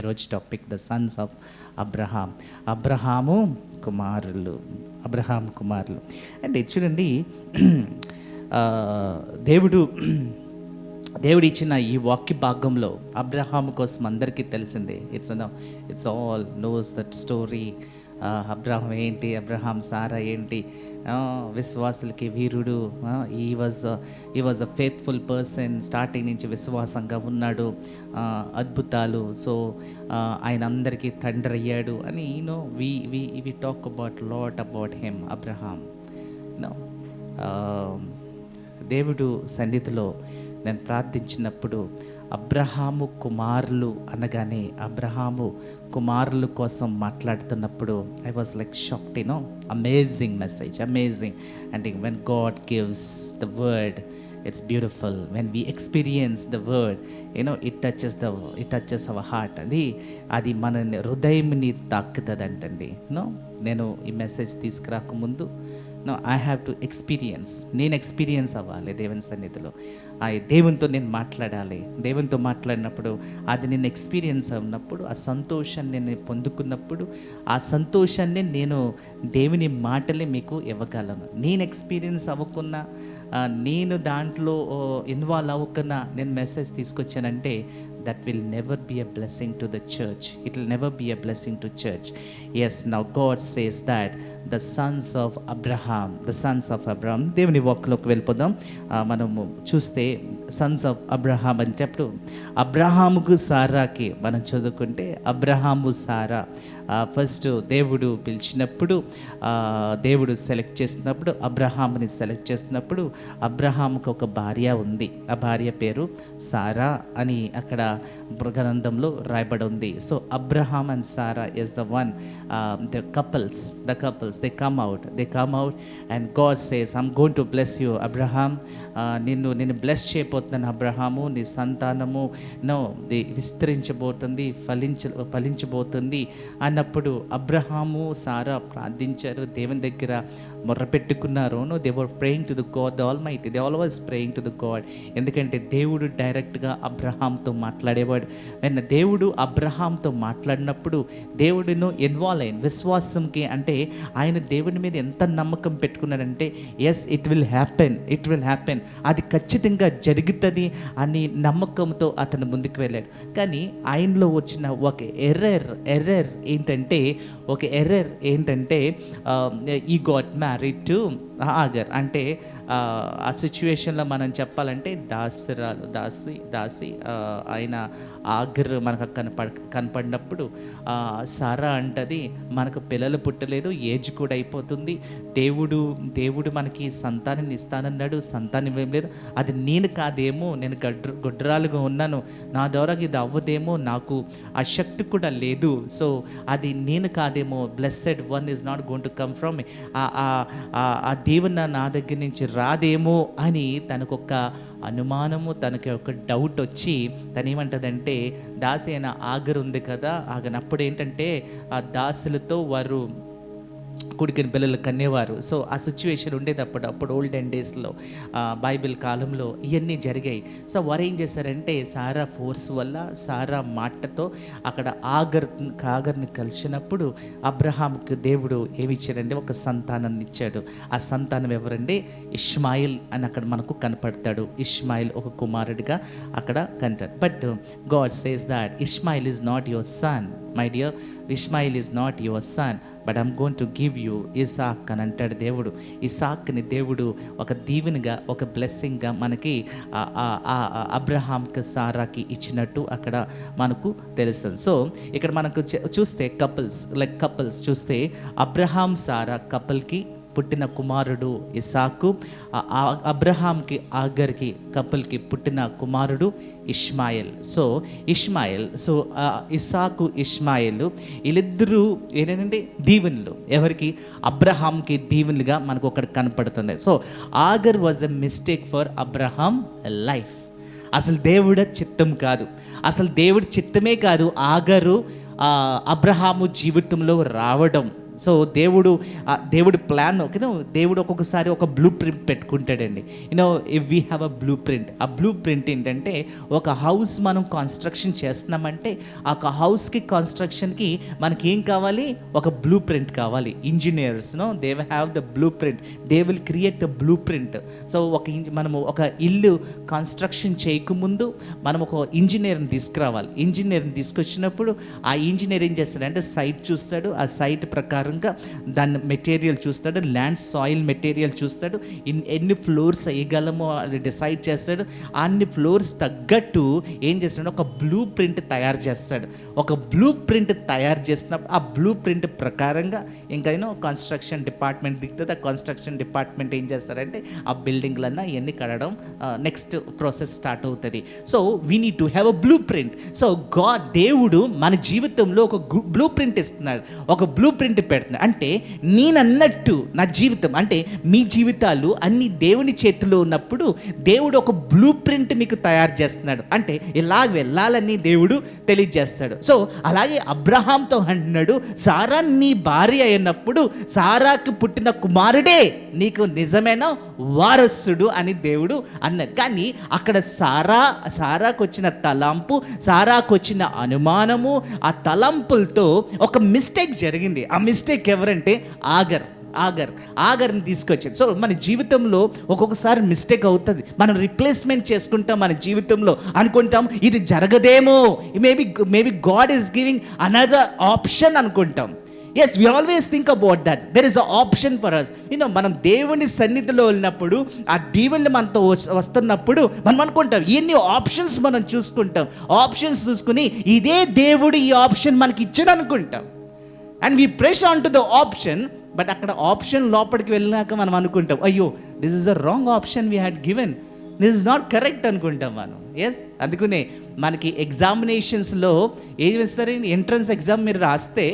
ఈరోజు topic the sons of Abraham. Abraham కుమారులు and చూడండి, దేవుడు ఇచ్చిన ఈ వాక్య భాగంలో అబ్రహాము కోసం అందరికీ తెలిసిందే. It's all knows that story. Abraham ఏంటి, అబ్రహాం సారా ఏంటి, విశ్వాసులకి వీరుడు. ఈ was a faithful person. Starting నుంచి విశ్వాసంగా ఉన్నాడు, అద్భుతాలు. సో ఆయన అందరికీ తండ్రి అయ్యాడు అని we talk lot about him, Abraham. దేవుడు సన్నిధిలో నేను ప్రార్థించినప్పుడు అబ్రహాము కుమారులు అనగానే, అబ్రహాము కుమారుల కోసం మాట్లాడుతున్నప్పుడు I was like shocked. Amazing message, amazing. And when God gives the word, it's beautiful. When we experience the word, it touches our heart. అది మన హృదయంని తాకుతుందంటండి. నేను ఈ మెసేజ్ తీసుకురాకముందు ఐ హ్యావ్ టు నేను ఎక్స్పీరియన్స్ అవ్వాలి దేవుని సన్నిధిలో. దేవునితో నేను మాట్లాడాలి. దేవునితో మాట్లాడినప్పుడు అది నేను ఎక్స్పీరియన్స్ అయినప్పుడు, ఆ సంతోషాన్ని నేను పొందుకున్నప్పుడు, ఆ సంతోషాన్ని నేను దేవుని మాటలే మీకు ఇవ్వగలను. నేను ఎక్స్పీరియన్స్ అవ్వకున్నా, నేను దాంట్లో ఇన్వాల్వ్ అవ్వకున్నా నేను message తీసుకొచ్చానంటే that will never be a blessing to the church. It will never be a blessing to church. Yes, now God says that the sons of Abraham, దేవుని వాక్లోకి వెళ్ళిపోదాం. మనము చూస్తే సన్స్ ఆఫ్ అబ్రహాం అంటే అబ్రహాముకు సారాకి మనం చదువుకుంటే, అబ్రహాము సారా first దేవుడు పిలిచినప్పుడు, దేవుడు సెలెక్ట్ చేసినప్పుడు, అబ్రహాముని సెలెక్ట్ చేసినప్పుడు అబ్రహాముకు ఒక భార్య ఉంది. ఆ భార్య పేరు సారా అని అక్కడ గ్రంథంలో రాయబడి ఉంది. So Abraham and Sarah is the one, the couples they come out and God says, I'm going to bless you Abraham. నిన్ను బ్లెస్ చేయబోతున్నాను అబ్రహాము. నీ సంతానము విస్తరించబోతుంది, ఫలించబోతుంది అన్నప్పుడు అబ్రహాము సారా ప్రార్థించారు, దేవుని దగ్గర మొర్రపెట్టుకున్నారు. They were praying to the God the almighty. They always praying to the God. ఎందుకంటే దేవుడు డైరెక్ట్గా అబ్రహాంతో మాట్లాడేవాడు. దేవుడు అబ్రహాంతో మాట్లాడినప్పుడు దేవుడిను ఇన్వాల్వ్ అయిన విశ్వాసంకి, అంటే ఆయన దేవుని మీద ఎంత నమ్మకం పెట్టుకున్నాడంటే, ఎస్ ఇట్ విల్ హ్యాపెన్, అది ఖచ్చితంగా జరుగుతుంది అని నమ్మకంతో అతను ముందుకు వెళ్ళాడు. కానీ ఆయనలో వచ్చిన ఒక ఎర్రర్ ఏంటంటే ఈ గాట్ మ్యారీడ్ టు ఆగర్. అంటే ఆ సిచ్యువేషన్లో మనం చెప్పాలంటే దాసి ఆయన ఆగర్ మనకు కనపడినప్పుడు సారా అంటది, మనకు పిల్లలు పుట్టలేదు, ఏజ్ కూడా అయిపోతుంది, దేవుడు మనకి సంతానాన్ని ఇస్తానన్నాడు, సంతానం ఏం లేదు, అది నేను కాదేమో, నేను గుడ్రాలుగా ఉన్నాను, నా ద్వారా ఇది అవ్వదేమో, నాకు ఆ శక్తి కూడా లేదు, సో అది నేను కాదేమో, blessed one is not going to come from మీ, ఆ దేవుని నా దగ్గర నుంచి రాదేమో అని తనకొక అనుమానము, తనకి ఒక డౌట్ వచ్చి తను ఏమంటుందంటే, దాసి అయిన ఆగర్ ఉంది కదా, ఆగనప్పుడు ఏంటంటే ఆ దాసులతో వారు కొడుకుని పిల్లలు కనేవారు. సో ఆ సిచ్యువేషన్ ఉండేది అప్పుడు ఓల్డెన్ డేస్లో, బైబిల్ కాలంలో ఇవన్నీ జరిగాయి. సో వారు ఏం చేశారంటే, సారా ఫోర్స్ వల్ల, సారా మాటతో అక్కడ ఆగర్ని కలిసినప్పుడు అబ్రహాంకి దేవుడు ఏమి ఇచ్చాడంటే ఒక సంతానాన్ని ఇచ్చాడు. ఆ సంతానం ఎవరంటే ఇష్మాయిల్ అని అక్కడ మనకు కనపడతాడు. ఇష్మాయిల్ ఒక కుమారుడిగా అక్కడ కనపడతాడు. But God says that Ishmael is not your son, my dear, Ishmael is not your son, but I'm going to give you Isaac అని అంటాడు దేవుడు. ఇసాక్ని దేవుడు ఒక దీవెనగా, ఒక బ్లెస్సింగ్గా మనకి అబ్రహాంకి సారాకి ఇచ్చినట్టు అక్కడ మనకు తెలుస్తుంది. సో ఇక్కడ మనకు చూస్తే కపుల్స్ చూస్తే అబ్రహాం సారా కపుల్కి పుట్టిన కుమారుడు ఇసాకు, అబ్రహాంకి ఆగర్కి కపుల్కి పుట్టిన కుమారుడు ఇష్మాయిల్. సో ఇసాకు ఇష్మాయిల్ వీళ్ళిద్దరూ ఏంటంటే దీవెనలు. ఎవరికి? అబ్రహాంకి దీవెనలుగా మనకు ఒకటి కనపడుతుంది. So Hagar was a mistake for Abraham life. అసలు దేవుడి చిత్తం కాదు, అసలు దేవుడి చిత్తమే కాదు ఆగరు అబ్రహాము జీవితంలో రావడం. సో దేవుడు ప్లాన్ దేవుడు ఒక్కొక్కసారి ఒక బ్లూ ప్రింట్ పెట్టుకుంటాడండి. If we have a blue print, ఆ బ్లూ ప్రింట్ ఏంటంటే ఒక హౌస్ మనం కన్స్ట్రక్షన్ చేస్తున్నామంటే ఆ హౌస్కి కన్స్ట్రక్షన్కి మనకి ఏం కావాలి, ఒక బ్లూ ప్రింట్ కావాలి. Engineers they have the blue print, they will create a blue print. So మనము ఒక ఇల్లు కన్స్ట్రక్షన్ చేయకముందు మనం ఒక ఇంజనీర్ని తీసుకురావాలి. ఇంజనీర్ని తీసుకొచ్చినప్పుడు ఆ ఇంజనీర్ ఏం చేస్తాడంటే సైట్ చూస్తాడు, ఆ సైట్ ప్రకారంగా దాని మెటీరియల్ చూస్తాడు, ల్యాండ్ సాయిల్ మెటీరియల్ చూస్తాడు, ఎన్ని ఫ్లోర్స్ వేయగలమో అది డిసైడ్ చేస్తాడు. అన్ని ఫ్లోర్స్ తగ్గట్టు ఏం చేస్తాడు, ఒక బ్లూ ప్రింట్ తయారు చేస్తాడు. ఒక బ్లూ ప్రింట్ తయారు చేసినప్పుడు ఆ బ్లూ ప్రింట్ ప్రకారంగా ఇంకా కన్స్ట్రక్షన్ డిపార్ట్మెంట్ దిగుతుంది. ఆ కన్స్ట్రక్షన్ డిపార్ట్మెంట్ ఏం చేస్తారంటే ఆ బిల్డింగ్లన్నా ఇవన్నీ కడడం నెక్స్ట్ ప్రాసెస్ స్టార్ట్ అవుతుంది. So we need to have a blue print. So దేవుడు మన జీవితంలో ఒక బ్లూ ప్రింట్ ఇస్తున్నాడు, ఒక బ్లూ ప్రింట్ పెడుతున్నాడు. అంటే నేనన్నట్టు నా జీవితం అంటే మీ జీవితాలు అన్ని దేవుని చేతిలో ఉన్నప్పుడు దేవుడు ఒక బ్లూ ప్రింట్ మీకు తయారు చేస్తున్నాడు. అంటే ఇలా వెళ్ళాలని దేవుడు తెలియజేస్తాడు. సో అలాగే అబ్రహాంతో అంటున్నాడు, సారా నీ భార్య అయినప్పుడు సారాకు పుట్టిన కుమారుడే నీకు నిజమైన వారసుడు అని దేవుడు అన్నాడు. కానీ అక్కడ సారాకు వచ్చిన తలంపు, సారాకు వచ్చిన అనుమానము, ఆ తలంపులతో ఒక మిస్టేక్ జరిగింది. ఆ మిస్టేక్ ఎవరంటే ఆగర్ని తీసుకొచ్చాడు. సో మన జీవితంలో ఒక్కొక్కసారి మిస్టేక్ అవుతుంది, మనం రిప్లేస్మెంట్ చేసుకుంటాం మన జీవితంలో, అనుకుంటాం ఇది జరగదేమో, maybe God is giving another option అనుకుంటాం. Yes, we always think about that, there is a option for us. మనం దేవుని సన్నిధిలో వెళ్ళినప్పుడు ఆ దీవెనలు మనతో వస్తున్నప్పుడు మనం అనుకుంటాం ఎన్ని ఆప్షన్స్ మనం చూసుకుంటాం. ఆప్షన్స్ చూసుకుని ఇదే దేవుడు ఈ ఆప్షన్ మనకి ఇచ్చాడు అనుకుంటాం. And we press on to the option. But అక్కడ ఆప్షన్ లోపలికి వెళ్ళినాక మనం అనుకుంటాం, అయ్యో this is a wrong option we had given, this is not correct అనుకుంటాం మనం. ఎస్, అందుకనే మనకి ఎగ్జామినేషన్స్లో ఏం ఇస్తారు, ఎంట్రన్స్ ఎగ్జామ్ మీరు రాస్తే,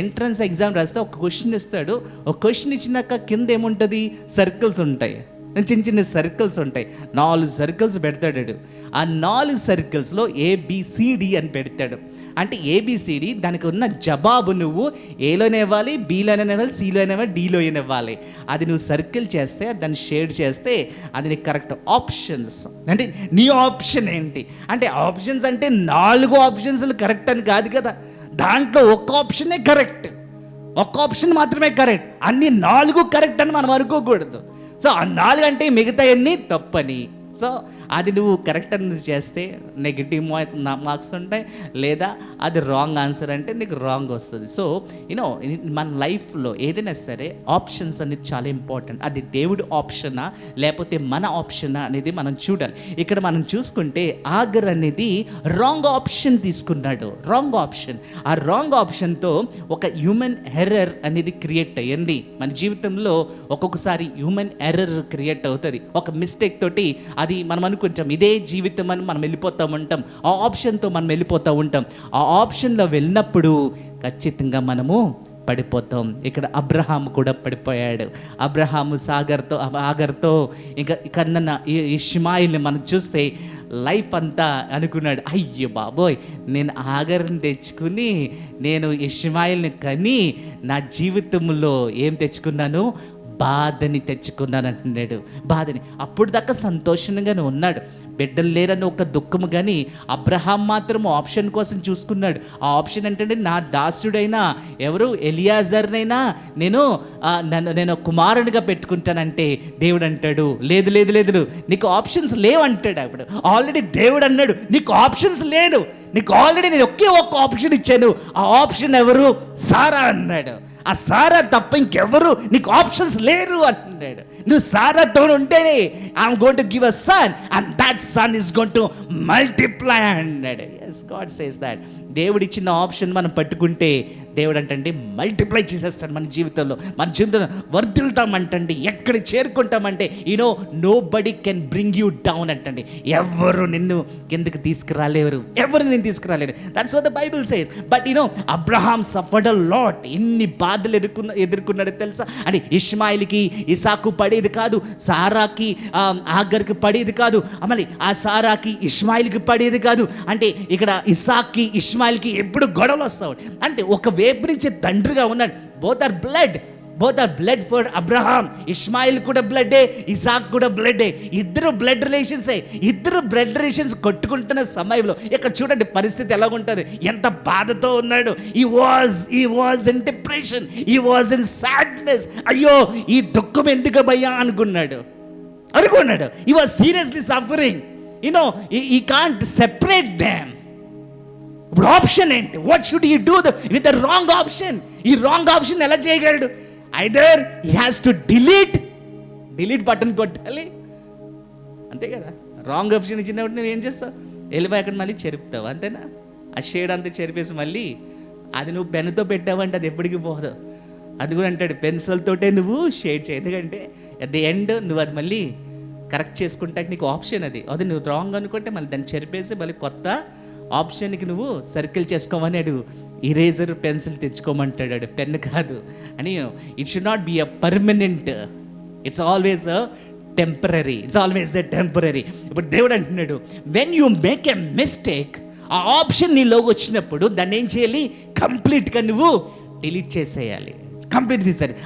ఎంట్రన్స్ ఎగ్జామ్ రాస్తే ఒక క్వశ్చన్ ఇస్తాడు. ఒక క్వశ్చన్ ఇచ్చినాక కింద ఏముంటుంది, సర్కిల్స్ ఉంటాయి, చిన్న చిన్న సర్కిల్స్ ఉంటాయి. 4 సర్కిల్స్ పెడతాడు. ఆ 4 సర్కిల్స్లో ABCD అని పెడతాడు. అంటే ABCD దానికి ఉన్న జవాబు నువ్వు ఏలోనే ఇవ్వాలి, బీలోనే ఇవ్వాలి, సిలోనే ఇవ్వాలి, డీలోనే ఇవ్వాలి. అది నువ్వు సర్కిల్ చేస్తే, దాన్ని షేడ్ చేస్తే అది నీకు కరెక్ట్ ఆప్షన్స్. అంటే నీ ఆప్షన్ ఏంటి అంటే, ఆప్షన్స్ అంటే 4 ఆప్షన్స్లు కరెక్ట్ అని కాదు కదా, దాంట్లో ఒక్క ఆప్షనే కరెక్ట్, ఒక్క ఆప్షన్ మాత్రమే కరెక్ట్. అన్ని 4 కరెక్ట్ అని మనం అనుకోకూడదు. సో ఆ 4 అంటే మిగతా అన్నీ తప్పని. సో అది నువ్వు కరెక్ట్ అని చేస్తే నెగిటివ్ మార్క్స్ ఉంటాయి, లేదా అది రాంగ్ ఆన్సర్ అంటే నీకు రాంగ్ వస్తుంది. సో మన లైఫ్లో ఏదైనా సరే ఆప్షన్స్ అనేది చాలా ఇంపార్టెంట్. అది దేవుడి ఆప్షనా లేకపోతే మన ఆప్షనా అనేది మనం చూడాలి. ఇక్కడ మనం చూసుకుంటే ఆగర్ అనేది రాంగ్ ఆప్షన్ తీసుకున్నాడు, రాంగ్ ఆప్షన్. ఆ రాంగ్ ఆప్షన్తో ఒక హ్యూమన్ ఎర్రర్ అనేది క్రియేట్ అయ్యింది. మన జీవితంలో ఒక్కొక్కసారి హ్యూమన్ ఎర్రర్ క్రియేట్ అవుతుంది. ఒక మిస్టేక్ తోటి అది మనం అనుకుంటాం ఇదే జీవితం అని మనం వెళ్ళిపోతూ ఉంటాం. ఆ ఆప్షన్తో మనం వెళ్ళిపోతూ ఉంటాం. ఆ ఆప్షన్లో వెళ్ళినప్పుడు ఖచ్చితంగా మనము పడిపోతాం. ఇక్కడ అబ్రహాము కూడా పడిపోయాడు. అబ్రహాము ఆగర్తో ఇంకా కన్న ఇష్మాయిల్ని మనం చూస్తే లైఫ్ అంతా అనుకున్నాడు, అయ్యో బాబోయ్ నేను ఆగర్ని తెచ్చుకుని నేను ఇష్మాయిల్ని కని నా జీవితంలో ఏం తెచ్చుకున్నాను, బాధని తెచ్చుకున్నాను అంటున్నాడు. బాధని. అప్పుడు దాకా సంతోషంగానే ఉన్నాడు, బిడ్డలు లేరని ఒక దుఃఖము. కానీ అబ్రహాం మాత్రం ఆప్షన్ కోసం చూసుకున్నాడు. ఆ ఆప్షన్ ఏంటంటే నా దాసుడైనా ఎవరు ఎలియాజర్నైనా నేను కుమారునిగా పెట్టుకుంటానంటే దేవుడు అంటాడు లేదు లేదు లేదు నీకు ఆప్షన్స్ లేవంటాడు. అప్పుడు ఆల్రెడీ దేవుడు అన్నాడు నీకు ఆప్షన్స్ లేదు, నీకు ఆల్రెడీ నేను ఒక్క ఆప్షన్ ఇచ్చాను. ఆ ఆప్షన్ ఎవరు, సారా అన్నాడు. ఆ సారా తప్ప ఇంకెవరు నీకు ఆప్షన్స్ లేరు అంటున్నాడు. నువ్వు సారాతో ఉంటేనే I'm going to give a son and that son is going to multiply అన్నాడు. Yes, God says that. దేవుడు ఇచ్చిన ఆప్షన్ మనం పట్టుకుంటే దేవుడు అంటే మల్టిప్లై చేసేస్తాడు మన జీవితంలో. మన జీవితంలో వర్ధిల్తామంటండి, ఎక్కడ చేరుకుంటామంటే nobody can bring you down అంటండి. ఎవరు నిన్ను కిందకి తీసుకురాలేరు, ఎవరు నేను తీసుకురాలేరు. That's what the Bible says. But Abraham suffered a lot. ఎన్ని బాధలు ఎదుర్కొన్నాడో తెలుసా. అంటే ఇష్మాయిల్కి ఇసాకు పడేది కాదు, సారాకి ఆగర్కి పడేది కాదు, మళ్ళీ ఆ సారాకి ఇష్మాయిల్కి పడేది కాదు. అంటే ఇక్కడ ఇసాక్కి ఇష్మాయిల్కి ఎప్పుడు గొడవలు వస్తావు. అంటే ఒక వైపు నుంచి తండ్రిగా ఉన్నాడు, both are blood for Abraham. Ishmael కూడా బ్లడ్డే, ఇసాక్ కూడా బ్లడ్డే. ఇద్దరు బ్లడ్ రిలేషన్స్ కొట్టుకుంటున్న సమయంలో ఇక్కడ చూడండి పరిస్థితి ఎలా ఉంటుంది, ఎంత బాధతో ఉన్నాడు. ఈ వాజ్ ఇన్ డిప్రెషన్, ఈ వాజ్ ఇన్ సాడ్నెస్. అయ్యో ఈ దుఃఖం ఎందుకు భయ్యా అనుకున్నాడు. ఈ వాజ్ సీరియస్లీ సఫరింగ్. ఈ కాంట్ సెపరేట్ దెమ్. ఇప్పుడు ఆప్షన్ ఏంటి? What should you do with the wrong option? ఈ రాంగ్ ఆప్షన్ ఎలా చేయగలడు? Either he has to delete button కొట్టాలి, అంతే కదా. రాంగ్ ఆప్షన్ ఇచ్చినప్పుడు నువ్వు ఏం చేస్తావు? వెళ్ళిపోయి అక్కడ మళ్ళీ చెరుపుతావు, అంతేనా? ఆ షేడ్ అంతా చెరిపేసి మళ్ళీ అది నువ్వు పెన్నుతో పెట్టావంటే అది ఎప్పటికీ పోదు. అది కూడా అంటాడు పెన్సిల్తోటే నువ్వు షేడ్ చేయి, ఎందుకంటే అట్ ది ఎండ్ నువ్వు అది మళ్ళీ కరెక్ట్ చేసుకుంటాక నీకు ఆప్షన్ అది నువ్వు రాంగ్ అనుకుంటే మళ్ళీ దాన్ని చెరిపేసి మళ్ళీ కొత్త ఆప్షన్కి నువ్వు సర్కిల్ చేసుకోమని అడు. ఇరేజర్ పెన్సిల్ తెచ్చుకోమంటాడు, పెన్ కాదు అని. It should not be a permanent, it's always a temporary. ఇప్పుడు దేవుడు అంటున్నాడు, when you make a mistake, ఆ ఆప్షన్ నీలోకి వచ్చినప్పుడు దాన్ని ఏం చేయాలి? కంప్లీట్గా నువ్వు డిలీట్ చేసేయాలి.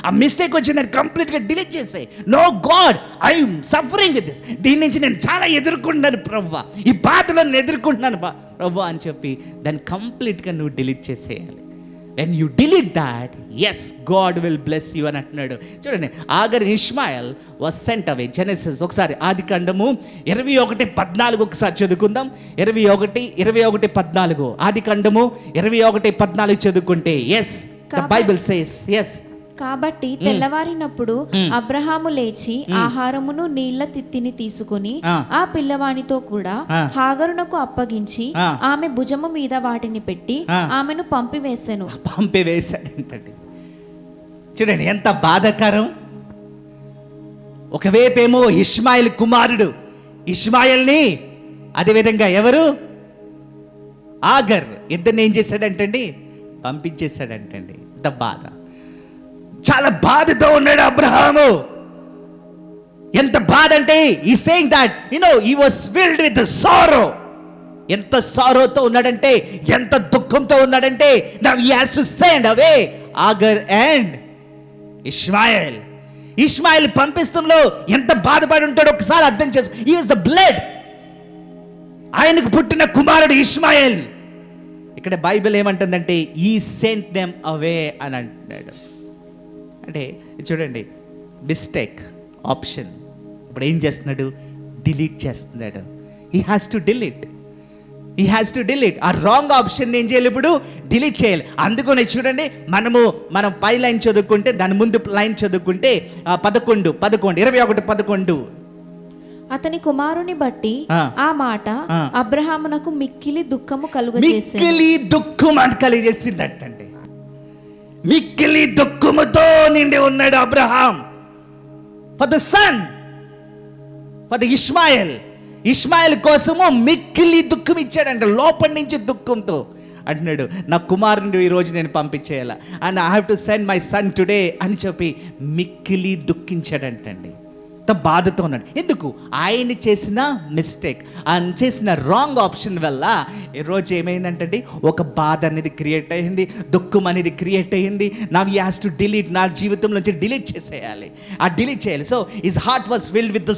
ఆ మిస్టేక్ వచ్చిందని కంప్లీట్గా డిలీట్ చేసాయి. No God, I'm suffering with this, దీని నుంచి నేను చాలా ఎదుర్కొంటున్నాను ప్రభువా, ఈ బాధలో నేను ఎదుర్కొంటున్నాను ప్రభువా అని చెప్పి దాన్ని కంప్లీట్గా నువ్వు డిలీట్ చేసేయాలి. When you delete that, yes God will bless you అని అంటున్నాడు. చూడండి, Hagar Ishmael was sent away. Genesis ఒకసారి ఆదికాండము 21:14 ఒకసారి చదువుకుందాం. 21:14 ఆదికాండము 21:14 చదువుకుంటే yes the Bible says, yes. కాబట్టి తెల్లవారినప్పుడు అబ్రహాము లేచి ఆహారమును నీళ్ల తిత్తిని తీసుకుని ఆ పిల్లవానితో కూడా హాగరునకు అప్పగించి ఆమె భుజము మీద వాటిని పెట్టి ఆమెను పంపివేశాడంటండి. చూడండి ఎంత బాధాకరం. ఒకవైపేమో ఇష్మాయిల్ కుమారుడు, ఇష్మాయిల్ని అదేవిధంగా ఎవరు? ఆగర్, ఇద్దరిని ఏం చేశాడంటండి? పంపించేశాడంటండి. ఎంత బాధ, చాలా బాధతో ఉన్నాడు అబ్రహాము. ఎంత బాధ అంటే ఈ saying that he was filled with sorrow. ఎంత సారోతో ఉన్నాడంటే, ఎంత దుఃఖంతో ఉన్నాడంటే, now he has to send away Hagar and Ishmael పంపిస్తంలో ఎంత బాధపడి ఉంటాడో ఒకసారి అర్థం చేసుకో. హి ఇస్ ద బ్లడ్, ఆయనకు పుట్టిన కుమారుడు ఇష్మాయిల్. ఇక్కడ బైబిల్ ఏమంటుందంటే ఈ సెంట్ దెమ్ అవే అని అంటున్నాడు. అంటే చూడండి, మిస్టేక్ ఆప్షన్ ఇప్పుడు ఏం చేస్తున్నాడు? డిలీట్ చేస్తున్నాడు. హీ హ్యాస్ టు డిలీట్ ఆ రాంగ్ ఆప్షన్ ఏం చేయాలి? ఇప్పుడు డిలీట్ చేయాలి. అందుకనే చూడండి, మనం పై లైన్ చదువుకుంటే, దాని ముందు లైన్ చదువుకుంటే 21:11 అతని కుమారుని బట్టి ఆ మాట అబ్రహామునకు మిక్కిలి దుఃఖము కలిగజేసిందంటండి. మిక్కిలి దుఃఖముతో నిండి ఉన్నాడు Abraham for the son, for the Ishmael కోసము మిక్కిలి దుఃఖం ఇచ్చాడంట, లోపలి నుంచి దుఃఖంతో అంటున్నాడు, నా కుమారుని ఈరోజు నేను పంపించేయాల, and I have to send my son today అని చెప్పి మిక్కిలి దుఃఖించాడంటండి. బాధతో ఉన్నాడు. ఎందుకు? ఆయన చేసిన మిస్టేక్, ఆయన చేసిన రాంగ్ ఆప్షన్ వల్ల ఈరోజు ఏమైందంటే ఒక బాధ అనేది క్రియేట్ అయ్యింది, దుఃఖం అనేది క్రియేట్ అయ్యింది. నా హి హాస్ టు డిలీట్, నా జీవితం నుంచి డిలీట్ చేసేయాలి, డిలీట్ చేయాలి. So his heart was filled with the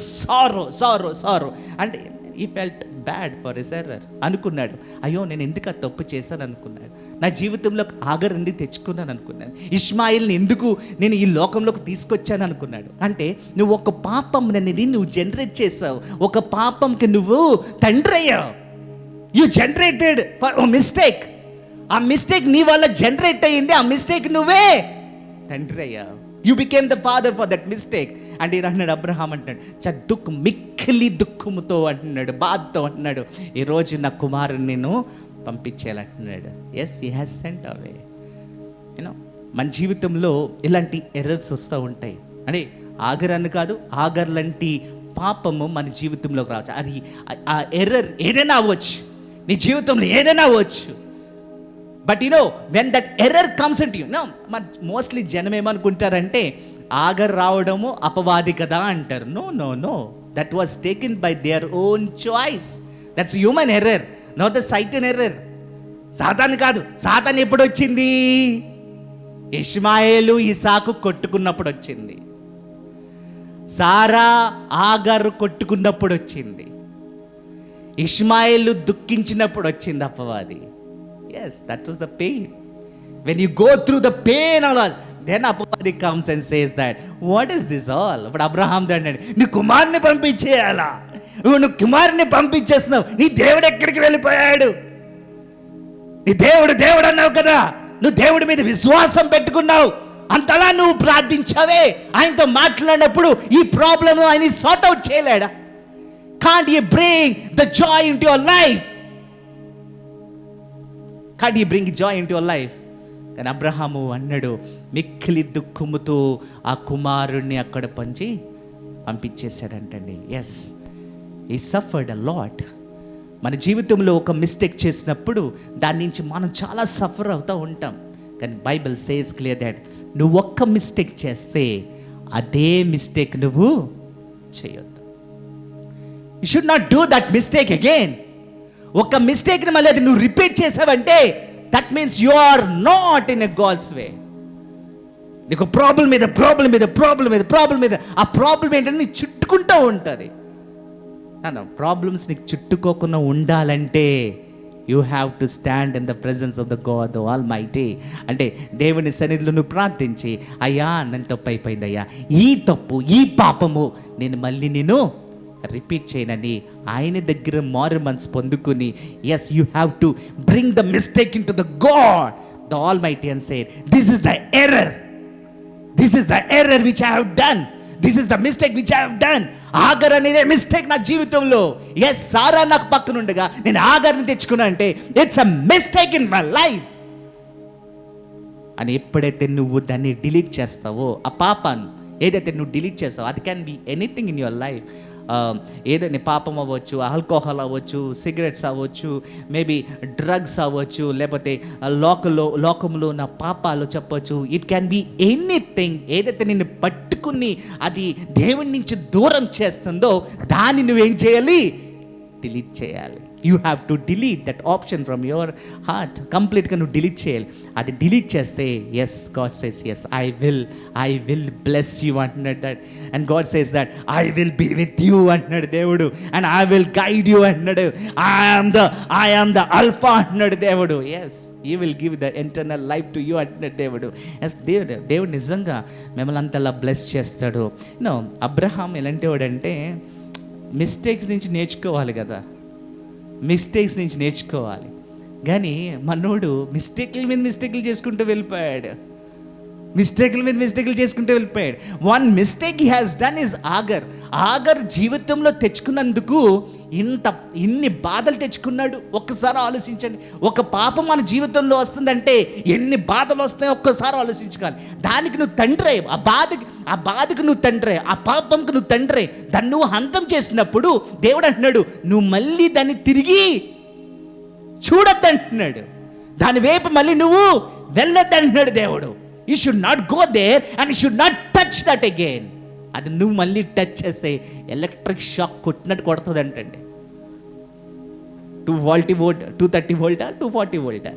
సారో అంటే he felt bad for his error. అనుకున్నాడు, అయ్యో నేను ఎందుకు ఆ తప్పు చేశాను అనుకున్నాడు. నా జీవితంలో ఆగర్ ఎందుకు తెచ్చుకున్నాను అనుకున్నాను. ఇష్మాయిల్ని ఎందుకు నేను ఈ లోకంలోకి తీసుకొచ్చాను అనుకున్నాడు. అంటే నువ్వు ఒక పాపం అనేది నువ్వు జనరేట్ చేసావు, ఒక పాపంకి నువ్వు తండ్రి అయ్యావు. You generated for mistake. ఆ మిస్టేక్ నీ వల్ల జనరేట్ అయ్యింది, ఆ మిస్టేక్ నువ్వే తండ్రి అయ్యావు. You became the father for that mistake. అంటే అంటున్నాడు అబ్రహాం, అంటున్నాడు మిక్కిలి దుఃఖముతో అంటున్నాడు, బాధతో అంటున్నాడు, ఈరోజు నా కుమారుని నేను పంపించేయాలంటున్నాడు. ఎస్, హీ హ్యాస్ సెంట్ అవే. మన జీవితంలో ఇలాంటి ఎర్రర్స్ వస్తూ ఉంటాయి. అంటే ఆగర్ అని కాదు, ఆగర్ లాంటి పాపము మన జీవితంలోకి రావచ్చు. అది ఆ ఎర్రర్ ఏదైనా అవ్వచ్చు, నీ జీవితంలో ఏదైనా అవ్వచ్చు. But when that error comes into you, mostly జనం ఏమనుకుంటారంటే ఆగర్ రావడము అపవాది కదా అంటారు. No, that was taken by their own choice. That's human error, not the Satan error. సాతాన్ కాదు. సాతాన్ ఎప్పుడు వచ్చింది? ఇష్మాయేలు ఇసాకు కొట్టుకున్నప్పుడు వచ్చింది, సారా ఆగరు కొట్టుకున్నప్పుడు వచ్చింది, ఇష్మాయేలు దుఃఖించినప్పుడు వచ్చింది అపవాది. Yes, that was the pain. When you go through the pain all, then అపవాది comes and says that what is this all. ఇప్పుడు అబ్రహాం అన్నాడు, నీ కుమారుని పంపించేయాలా, నువ్వు కుమారుని పంపించేస్తున్నావు, నీ దేవుడు ఎక్కడికి వెళ్ళిపోయాడు? నీ దేవుడు దేవుడు అన్నావు కదా, నువ్వు దేవుడి మీద విశ్వాసం పెట్టుకున్నావు, అంతలా నువ్వు ప్రార్థించావే, ఆయనతో మాట్లాడినప్పుడు ఈ ప్రాబ్లం ఆయన సార్ట్ అవుట్ చేయలేడా? Can't you bring the joy into your life? Can't you bring joy into your life? కానీ అబ్రహాము అన్నాడు, మిక్కిలి దుఃఖముతో ఆ కుమారుణ్ణి అక్కడ పంపించేశాడంటండి. Yes, he suffered a lot. మన జీవితంలో ఒక మిస్టేక్ చేసినప్పుడు దాని నుంచి మనం చాలా సఫర్ అవుతూ ఉంటాం. కానీ బైబిల్ సేస్ క్లియర్ దట్ నువ్వు ఒక్క మిస్టేక్ చేస్తే అదే మిస్టేక్ నువ్వు చేయొద్దు. You should not do that mistake again. ఒక మిస్టేక్ని మళ్ళీ అది నువ్వు రిపీట్ చేసావంటే that means you are not in a God's way. నీకు ప్రాబ్లం మీద ఆ ప్రాబ్లం ఏంటంటే నీకు చుట్టుకుంటూ ఉంటుంది. ప్రాబ్లమ్స్ నీకు చుట్టుకోకుండా ఉండాలంటే you have to stand in the presence of the God the almighty. అంటే దేవుని సన్నిధిలో నువ్వు ప్రార్థించి, అయ్యా నేను తప్పు అయిపోయింది అయ్యా, ఈ తప్పు ఈ పాపము నేను రిపీట్ చేయనని ఆయన దగ్గర మారు మనసు పొందుకుని, yes you have to bring the mistake into the God the almighty and say this is the error which I have done, this is the mistake which I have done. Hagar అనేదే mistake నా జీవితంలో. Yes, సారా నాకు పక్కన ఉండగా నేను ఆగర్ని తెచ్చుకున్నా అంటే it's a mistake in my life అని ఎప్పుడైతే నువ్వు దాన్ని డిలీట్ చేస్తావో, ఆ పాపాన్ని ఏదైతే నువ్వు డిలీట్ చేస్తావో, అది can be anything in your life. ఏదైనా పాపం అవ్వచ్చు, ఆల్కహాల్ అవ్వచ్చు, సిగరెట్స్ అవ్వచ్చు, మేబీ డ్రగ్స్ అవ్వచ్చు, లేకపోతే లోకంలో నా పాపాలు చెప్పవచ్చు. It can be anything. ఏదైతే నిన్ను పట్టుకుని అది దేవుని నుంచి దూరం చేస్తుందో దాన్ని నువ్వేం చేయాలి? డిలీట్ చేయాలి. You have to delete that option from your heart. కంప్లీట్గా నువ్వు డిలీట్ చేయాలి. అది డిలీట్ చేస్తే yes, God says yes I will bless you అంటున్నాడు that. And God says that I will be with you అంటున్నాడు దేవుడు. And I will guide you అంటున్నాడు. I am the alpha అంటున్నాడు దేవుడు. Yes, you will give the internal life to you అంటున్నాడు దేవుడు. Yes, దేవుడు నిజంగా మిమ్మల్ని అంతలా బ్లెస్ చేస్తాడు. అబ్రహాం ఎలాంటి వాడంటే మిస్టేక్స్ నుంచి నేర్చుకోవాలి కదా, మిస్టేక్స్ నుంచి నేర్చుకోవాలి. కానీ మనోడు మిస్టేక్ల మీద మిస్టేక్లు చేసుకుంటూ వెళ్ళిపోయాడు. One mistake he has done is Hagar జీవితంలో తెచ్చుకున్నందుకు ఇన్ని బాధలు తెచ్చుకున్నాడు. ఒక్కసారి ఆలోచించండి. ఒక పాపం మన జీవితంలో వస్తుందంటే ఎన్ని బాధలు వస్తాయో ఒక్కసారి ఆలోచించుకోవాలి. దానికి నువ్వు తండ్రే, ఆ బాధకు నువ్వు తండ్రే, ఆ పాపంకు నువ్వు తండ్రే. దాన్ని నువ్వు హంతం చేసినప్పుడు దేవుడు అంటున్నాడు, నువ్వు మళ్ళీ దాన్ని తిరిగి చూడొద్దంటున్నాడు, దాని వైపు మళ్ళీ నువ్వు వెళ్ళొద్దంటున్నాడు దేవుడు. You should not go there and you should not touch that again. అది నువ్వు మళ్ళీ టచ్ చేస్తే ఎలక్ట్రిక్ షాక్ కొట్టినట్టు కొడుతుంది అంటండి. 240 volt, 230 volt, 240 volt.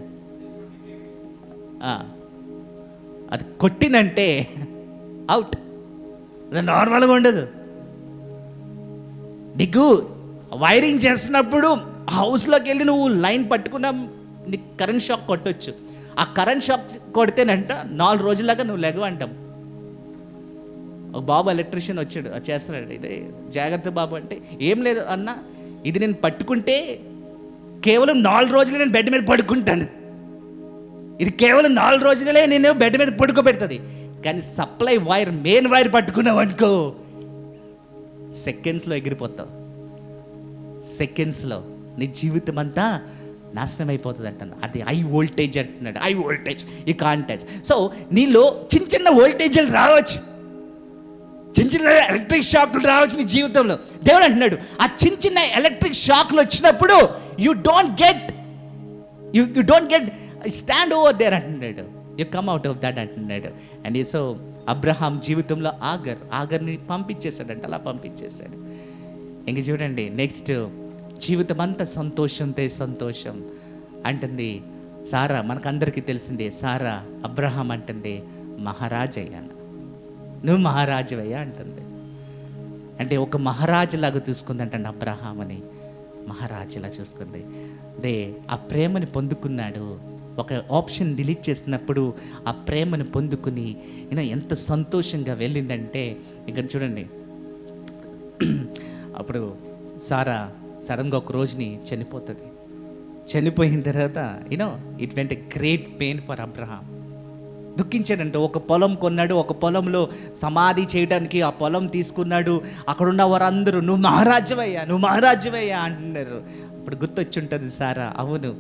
అది కొట్టిందంటే అవుట్. అది నార్మల్గా ఉండదు. నీకు వైరింగ్ చేస్తున్నప్పుడు హౌస్లోకి వెళ్ళి నువ్వు లైన్ పట్టుకున్నా నీకు కరెంట్ షాక్ కొట్టవచ్చు. ఆ కరెంట్ షాక్ కొడితేనంట 4 రోజులాగా నువ్వు లెగవంటాం. ఒక బాబు ఎలక్ట్రీషియన్ వచ్చాడు, చేస్తున్నాడు. ఇదే జాగ్రత్త బాబు అంటే, ఏం లేదు అన్న, ఇది నేను పట్టుకుంటే కేవలం 4 రోజులే నేను బెడ్ మీద పడుకుంటాను, ఇది కేవలం 4 రోజులే నేను బెడ్ మీద పడుకోబెడుతుంది. కానీ సప్లై వైర్, మెయిన్ వైర్ పట్టుకున్నావు అనుకో, సెకండ్స్లో ఎగిరిపోతావు. సెకండ్స్లో నీ జీవితం అంతా నాశనం అయిపోతుంది అంటాను. అది హై వోల్టేజ్ అంటున్నాడు. హై వోల్టేజ్, ఈ కాంటాక్ట్. సో నీలో చిన్న వోల్టేజ్లు రావచ్చు, చిన్న ఎలక్ట్రిక్ షాక్లు రావచ్చు నీ జీవితంలో. దేవుడు అంటున్నాడు, ఆ చిన్న ఎలక్ట్రిక్ షాక్లు వచ్చినప్పుడు you don't get stand over there అంటున్నాడు. You come out of that అంటున్నాడు. అండ్ సో అబ్రహాం జీవితంలో ఆగర్ని పంపించేశాడంట. అలా పంపించేశాడు. ఇంక చూడండి, నెక్స్ట్ జీవితం అంతా సంతోషం అంటుంది. సారా మనకందరికీ తెలిసిందే, సారా అబ్రహాం అంటుంది మహారాజయ్యా, నువ్వు మహారాజువయ్యా అంటుంది. అంటే ఒక మహారాజులాగా చూసుకుందంటండి అబ్రహాం అని, మహారాజులా చూసుకుంది. ఆ ప్రేమని పొందుకున్నాడు. ఒక ఆప్షన్ డిలీట్ చేసినప్పుడు ఆ ప్రేమను పొందుకుని ఎంత సంతోషంగా వెళ్ళిందంటే, ఇక్కడ చూడండి, అప్పుడు సారా సడన్గా ఒక రోజుని చనిపోతుంది. చనిపోయిన తర్వాత it went a great pain for Abraham. దుఃఖించాడంటే, ఒక పొలం కొన్నాడు, ఒక పొలంలో సమాధి చేయడానికి ఆ పొలం తీసుకున్నాడు. అక్కడున్న వారందరూ నువ్వు మహారాజువయ్యా అంటున్నారు. అప్పుడు గుర్తొచ్చి ఉంటుంది సారా, అవును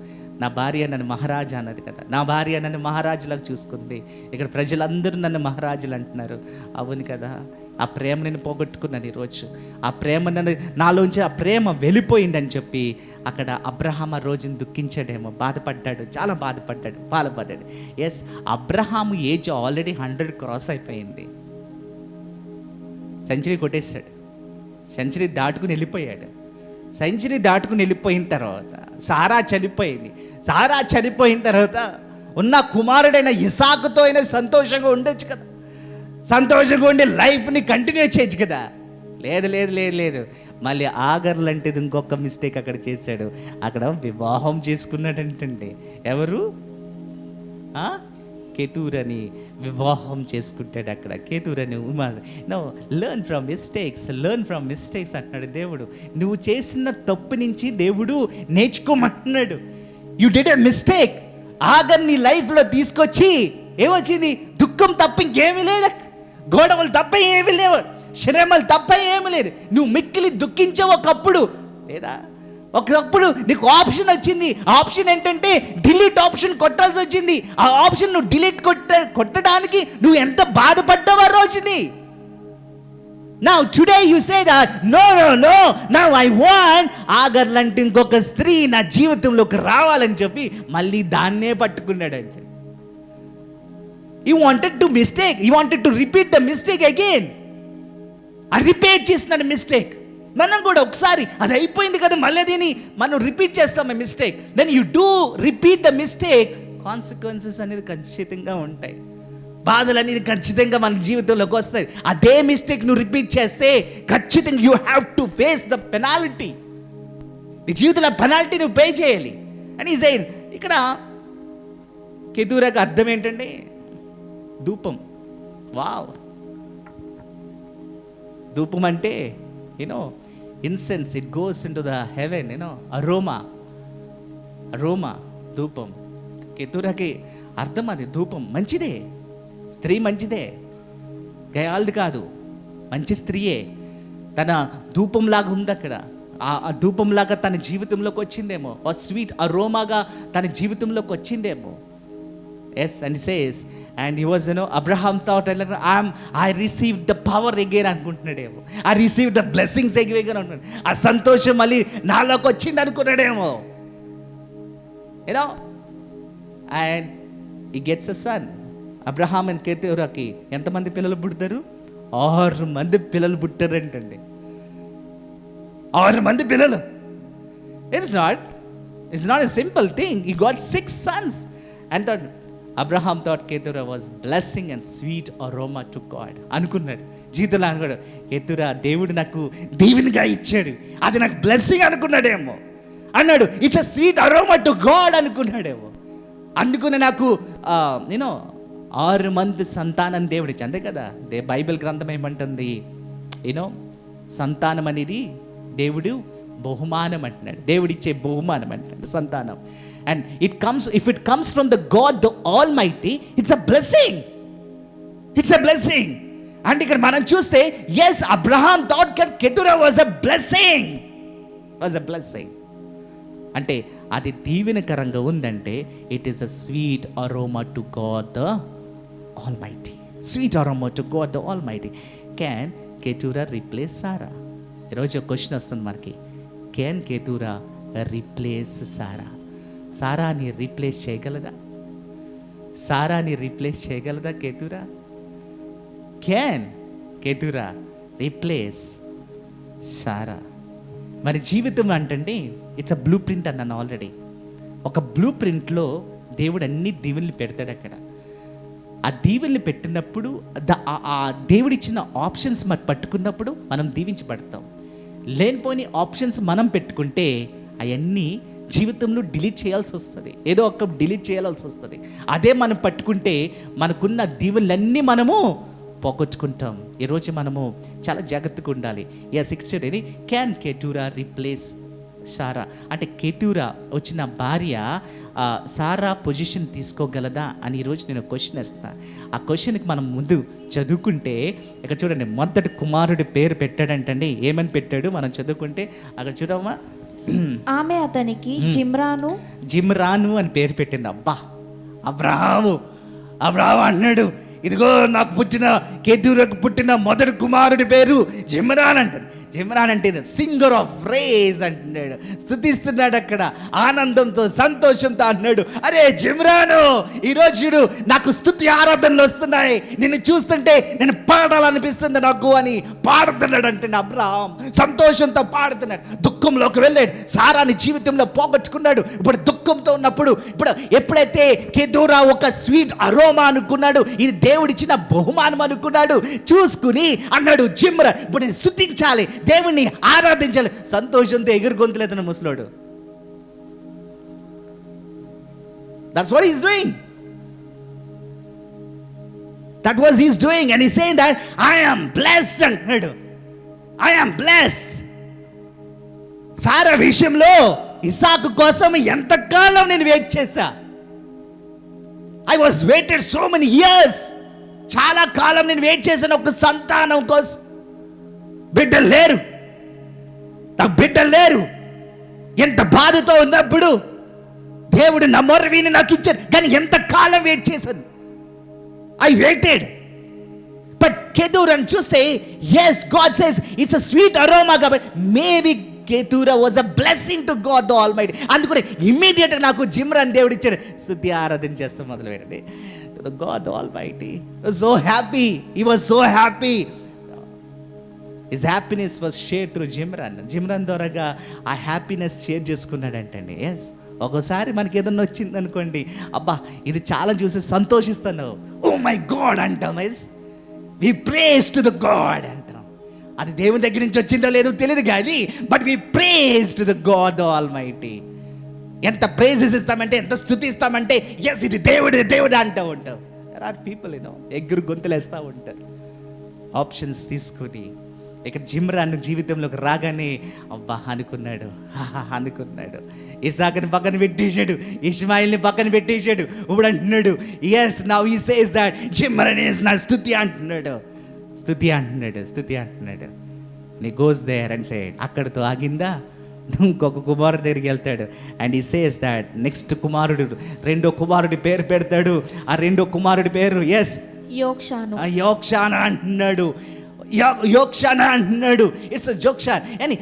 నా భార్య నన్ను మహారాజా అన్నది కదా, నా భార్య నన్ను మహారాజులాగా చూసుకుంది, ఇక్కడ ప్రజలందరూ నన్ను మహారాజులు అంటున్నారు. అవును కదా, ఆ ప్రేమ నేను పోగొట్టుకున్నాను ఈరోజు, ఆ ప్రేమ నాలోంచి ఆ ప్రేమ వెళ్ళిపోయిందని చెప్పి అక్కడ అబ్రహాం ఆ రోజుని దుఃఖించాడేమో, బాధపడ్డాడు, చాలా బాధపడ్డాడు. Yes, Abraham age already 100 cross అయిపోయింది. సెంచరీ కొట్టేశాడు, సెంచరీ దాటుకుని వెళ్ళిపోయాడు. సెంచరీ దాటుకుని వెళ్ళిపోయిన తర్వాత సారా చనిపోయిన తర్వాత ఉన్న కుమారుడైన ఇసాకుతో అయినా సంతోషంగా ఉండొచ్చు కదా, సంతోషంగా ఉండి లైఫ్ని కంటిన్యూ చేయొచ్చు కదా. లేదు, మళ్ళీ ఆగర్ లాంటిది ఇంకొక మిస్టేక్ అక్కడ చేశాడు. అక్కడ వివాహం చేసుకున్నాడంటండి. ఎవరు? కేతూరని వివాహం చేసుకుంటాడు అక్కడ. కేతూరని లెర్న్ ఫ్రమ్ మిస్టేక్స్ అంటున్నాడు దేవుడు. నువ్వు చేసిన తప్పు నుంచి దేవుడు నేర్చుకోమంటున్నాడు. You did a mistake. Hagar నీ లైఫ్లో తీసుకొచ్చి ఏమొచ్చింది? దుఃఖం తప్ప ఇంకేమీ లేదు, గొడవలు తప్ప ఏమీ లేవు, శ్రమలు తప్ప ఏమీ లేదు. నువ్వు మిక్కిలి దుఃఖించావు ఒకప్పుడు, లేదా ఒకప్పుడు నీకు ఆప్షన్ వచ్చింది. ఆప్షన్ ఏంటంటే డిలీట్ ఆప్షన్ కొట్టాల్సి వచ్చింది. ఆ ఆప్షన్ నువ్వు డిలీట్ కొట్టడానికి నువ్వు ఎంత బాధపడ్డావో రోజుని. Now today you say that no, now I want ఆగర్ లాంటి ఇంకొక స్త్రీ నా జీవితంలోకి రావాలని చెప్పి మళ్ళీ దాన్నే పట్టుకున్నాడంటే. He wanted to repeat the mistake again. Repeat చేస్తున్నాడు మిస్టేక్. మనం కూడా ఒకసారి అది అయిపోయింది కదా, మళ్ళీ దీన్ని మనం రిపీట్ చేస్తాం mistake. Then you do repeat the mistake. Consequences అనేది ఖచ్చితంగా ఉంటాయి, బాధలు అనేది ఖచ్చితంగా మన జీవితంలోకి వస్తాయి. అదే మిస్టేక్ నువ్వు రిపీట్ చేస్తే ఖచ్చితంగా you have to face the penalty. నీ జీవితంలో పెనాల్టీ నువ్వు పే చేయాలి అని ఈజైన్. ఇక్కడ కెతూరాకి అర్థం ఏంటండి? ధూపం. వావ్, ధూపం అంటే incense, it goes into the heaven, aroma, ధూపం. కెతూరాకి అర్థం అది. ధూపం మంచిదే, స్త్రీ మంచిదే, గయాల్ది కాదు, మంచి స్త్రీయే. తన ధూపంలాగా ఉంది అక్కడ. ఆ ధూపంలాగా తన జీవితంలోకి వచ్చిందేమో, ఆ స్వీట్ అరోమాగా తన జీవితంలోకి వచ్చిందేమో. Yes, and he says, and he was, Abraham thought, I received the power again అనుకుంటున్నాడేమో, I received the blessings again అనుకుంటున్నాడు. ఆ సంతోషం మళ్ళీ నాలోకి వచ్చింది అనుకున్నాడేమో. And he gets a son. Abraham and కేతూరాకి ఎంతమంది పిల్లలు పుడతారు? 6 మంది పిల్లలు పుట్టారంటండి. 6 మంది పిల్లలు. It's not a simple thing. He got 6 sons. And thought Abraham thought Ketura was blessing and sweet aroma to God. అనుకున్నాడు జీవితంలో, అనుకున్నాడు కేతురా దేవుడు నాకు దీవెనగా ఇచ్చాడు, అది నాకు బ్లెస్సింగ్ అనుకున్నాడేమో. అన్నాడు it's a sweet aroma to God అనుకున్నాడేమో. అందుకుని నాకు 6 మంది సంతానం దేవుడు ఇచ్చి, అంతే కదా. బైబిల్ గ్రంథం ఏమంటుంది? సంతానం అనేది దేవుడు బహుమానం అంటున్నాడు. దేవుడిచ్చే బహుమానం అంటున్నాడు సంతానం. And if it comes from the God, the Almighty, it's a blessing. And ఇక్కడ మనం చూస్తే, yes, Abraham thought Keturah was a blessing. అంటే అది దీవెనకరంగా ఉందంటే it is a sweet aroma to God the Almighty. Can Keturah replace Sarah? ఈరోజు ఒక question వస్తుంది మనకి. Can Keturah replace Sarah? సారాని రీప్లేస్ చేయగలదా Keturah? Can Keturah replace Sarah? మరి జీవితం అంటే ఇట్స్ అ బ్లూ ప్రింట్ అన్నాను ఆల్రెడీ. ఒక బ్లూ ప్రింట్లో దేవుడు అన్ని దీవెనలు పెడతాడు అక్కడ. ఆ దీవెనలు పెట్టినప్పుడు ఆ దేవుడిచ్చిన ఆప్షన్స్ మనం పట్టుకున్నప్పుడు మనం దీవించబడతాం. లేనిపోని ఆప్షన్స్ మనం పెట్టుకుంటే అవన్నీ జీవితంలో డిలీట్ చేయాల్సి వస్తుంది, ఏదో ఒక డిలీట్ చేయాల్సి వస్తుంది. అదే మనం పట్టుకుంటే మనకున్న దీవెనలన్నీ మనము పోగొట్టుకుంటాం. ఈరోజు మనము చాలా జాగ్రత్తగా ఉండాలి. ఎనీ క్యాన్ కేతూరా రీప్లేస్ సారా అంటే కేతూరా వచ్చిన భార్య సారా పొజిషన్ తీసుకోగలదా అని ఈరోజు నేను క్వశ్చన్ వేస్తాను. ఆ క్వశ్చన్కి మనం ముందు చదువుకుంటే ఇక్కడ చూడండి, మొదటి కుమారుడి పేరు పెట్టాడంటండి. ఏమని పెట్టాడు మనం చదువుకుంటే అక్కడ చూడమ్మా, ఆమె అతనికి జిమ్రాను అని పేరు పెట్టింది. అబ్బా, అబ్రహాము అన్నాడు, ఇదిగో నాకు పుట్టిన కేతూరకు పుట్టిన మొదటి కుమారుడి పేరు జిమ్రాన్ అంటాడు. జిమ్రాన్ అంటే సింగర్ ఆఫ్ ప్రైజ్ అంటున్నాడు, స్తుతిస్తున్నాడు అక్కడ ఆనందంతో సంతోషంతో అన్నాడు, అరే జిమ్రాను, ఈరోజు నాకు స్తుతి ఆరాధనలు వస్తున్నాయి, నిన్ను చూస్తుంటే నేను పాడాలనిపిస్తుంది నాకు అని పాడుతున్నాడు అంటే అబ్రహాం సంతోషంతో పాడుతున్నాడు. దుఃఖంలోకి వెళ్ళాడు, సారాని జీవితంలో పోగొట్టుకున్నాడు. ఇప్పుడు దుఃఖంతో ఉన్నప్పుడు ఎప్పుడైతే కేతూరా ఒక స్వీట్ అరోమా అనుకున్నాడు, ఇది దేవుడిచ్చిన బహుమానం అనుకున్నాడు, చూసుకుని అన్నాడు జిమ్రాన్ ఇప్పుడు నేను స్తుతించాలి, దేవుణ్ణి ఆరాధించాలి. సంతోషంతో ఎగురు గొంతులేతన ముసలోడు. That's what he's doing. That was he's doing, and he's saying that I am blessed అంటున్నాడు. I am blessed. సారా విషయంలో ఇస్సాకు కోసం ఎంతకాలం నేను వెయిట్ చేశా. I was waited so many years. చాలా కాలం నేను వెయిట్ చేశాను ఒక సంతానం కోసం. బిడ్డలు లేరు, ఎంత బాధతో ఉన్నప్పుడు దేవుడు నా మొర్ర విని నాకు ఇచ్చాడు. కానీ ఎంత కాలం వెయిట్ చేశాను. I weighted. బట్ కేతూరాని చూస్తే yes, God says it's a sweet aroma కాబట్టి maybe Keturah was a blessing to God the almighty. అందుకని ఇమ్మీడియట్గా నాకు జిమ్రాన్ దేవుడు ఇచ్చాడు. స్తుతి ఆరాధన చేస్తాం మొదలు పెట్టండి. To the God the almighty. So happy, he was so happy. His happiness was share through Jim Rohn ద్వారాగా ఆ హ్యాపీనెస్ షేర్ చేసుకున్నాడంటండి. ఎస్, ఒక్కోసారి మనకి ఏదన్నా వచ్చింది అనుకోండి, అబ్బా ఇది చాలా చూసి సంతోషిస్తాను, ఓ మై గాడ్ అంటాం. Yes, we praise to the God అంటాం. అది దేవుని దగ్గర నుంచి వచ్చిందో లేదో తెలియదు కానీ but we praise to the God the almighty. ఎంత ప్రైజెస్ ఇస్తామంటే, ఎంత స్తుతి ఇస్తామంటే, ఎస్ ఇది దేవుడు అంటూ ఉంటాం. దెర్ ఆర్ పీపుల్ ఎగ్గురు గొంతులేస్తూ ఉంటారు ఆప్షన్స్ తీసుకుని. ఇక్కడ జిమ్రాన్ జీవితంలోకి రాగానే అబ్బా అనుకున్నాడు. ఇసాకుని పక్కన పెట్టేశాడు, ఇష్మాయిల్ని పక్కన పెట్టేశాడు. ఇప్పుడు అంటున్నాడు yes now he says that Zimran is నా స్తుతి అంటున్నాడు. నీ గోస్ దేర్ అండ్ సే, అక్కడితో ఆగిందా, ఇంకొక కుమారుడు దగ్గరికి వెళ్తాడు. And he says that next కుమారుడు, రెండో కుమారుడి పేరు పెడతాడు. ఆ రెండో కుమారుడి పేరు ఎస్ యోక్షానా అంటున్నాడు. ఇట్స్ జోక్షాన్ అని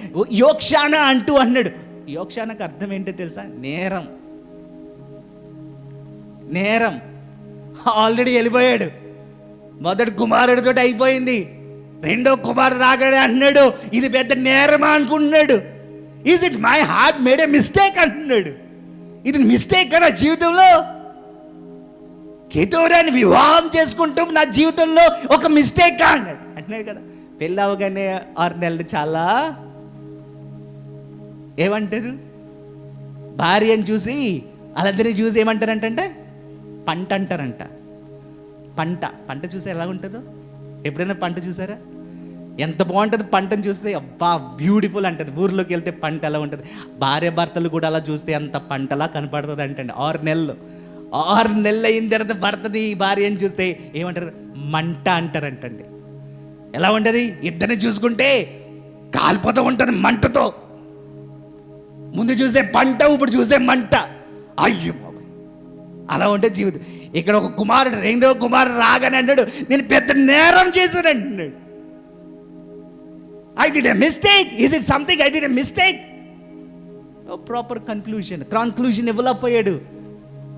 యోక్షానా అంటూ అన్నాడు. యోక్షానకు అర్థం ఏంటో తెలుసా? నేరం. ఆల్రెడీ వెళ్ళిపోయాడు. మొదటి కుమారుడితో అయిపోయింది. రెండో కుమారుడు రాగానే అన్నాడు ఇది పెద్ద నేరమా అనుకుంటున్నాడు. Is it my heart made A mistake అంటున్నాడు. ఇది మిస్టేక్ నా జీవితంలో? కేతూరాని వివాహం చేసుకుంటూ నా జీవితంలో ఒక మిస్టేక్ అంటున్నాడు కదా. పెళ్ళి అవగానే 6 నెలలు చాలా ఏమంటారు, భార్యను చూసి వాళ్ళందరినీ చూసి ఏమంటారంటే పంట అంటారంట. పంట చూసి ఎలా ఉంటుందో ఎప్పుడైనా పంట చూసారా? ఎంత బాగుంటుంది పంటను చూస్తే, అబ్బా బ్యూటిఫుల్ అంటుంది. ఊర్లోకి వెళ్తే పంట ఎలా ఉంటుంది, భార్య భర్తలు కూడా అలా చూస్తే అంత పంటలా కనపడుతుంది అంటండి. 6 నెలలు అయిన తర్వాత భర్తది భార్యను చూస్తే ఏమంటారు, మంట అంటారంటండి. ఎలా ఉంటుంది? ఇద్దరిని చూసుకుంటే కాలిపోతూ ఉంటుంది మంటతో. ముందు చూసే పంట, ఇప్పుడు చూసే మంట. అయ్యో అలా ఉంటే జీవితం. ఇక్కడ ఒక కుమారుడు, రెండో కుమారుడు రాగానే అన్నాడు నేను పెద్ద నేరం చేశాను అంటున్నాడు. I did a mistake. Is it something I did a mistake? No proper conclusion ఇవ్వలేకపోయాడు.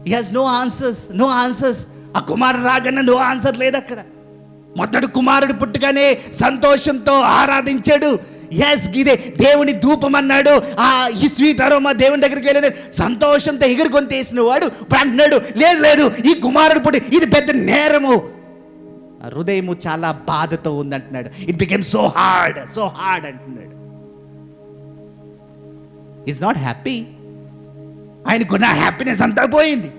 He has no answers. ఆ కుమారుడు రాగానే నో ఆన్సర్ లేదు అక్కడ. మొదటి కుమారుడు పుట్టుగానే సంతోషంతో ఆరాధించాడు. ఎస్ ఇదే దేవుని ధూపం అన్నాడు. ఈ స్వీట్ అరోమా దేవుని దగ్గరికి వెళ్ళేది సంతోషంతో ఎగురుకొని తీసిన వాడు ఇప్పుడు అంటున్నాడు, లేదు లేదు ఈ కుమారుడు పుట్టి ఇది పెద్ద నేరము. హృదయము చాలా బాధతో ఉందంటున్నాడు. ఇట్ బికేమ్ సో హార్డ్ అంటున్నాడు. Is not happy. ఆయనకున్న హ్యాపీనెస్ అంతా పోయింది.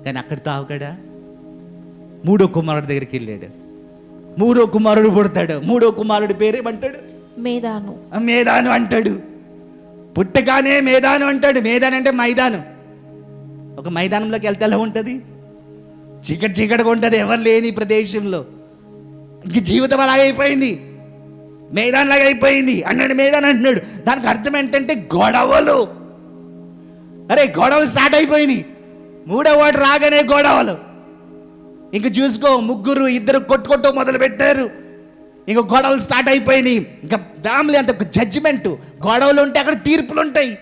కానీ అక్కడితో ఆగడా, మూడో కుమారుడి దగ్గరికి వెళ్ళాడు. మూడో కుమారుడు పుడతాడు. మూడో కుమారుడి పేరేమంటాడు? మేదాను అంటాడు. పుట్టగానే మేదాను అంటాడు. మేదాను అంటే మైదానం. ఒక మైదానంలోకి వెళ్తే ఎలా ఉంటుంది? చీకటిగా ఉంటుంది, ఎవరు లేని ప్రదేశంలో. ఇంక జీవితం అలాగే అయిపోయింది, మేదాన్ లాగా అయిపోయింది అన్నాడు. మేదాన్ అంటున్నాడు. దానికి అర్థం ఏంటంటే గొడవలు. గొడవలు స్టార్ట్ అయిపోయినాయి. మూడో వాడు రాగానే గొడవలు. ఇంక చూసుకో, ఇద్దరు కొట్టుకుంటూ మొదలు పెట్టారు. ఇంక గొడవలు స్టార్ట్ అయిపోయినాయి. ఇంకా ఫ్యామిలీ అంత జడ్జిమెంట్. గొడవలు ఉంటే అక్కడ తీర్పులు ఉంటాయి.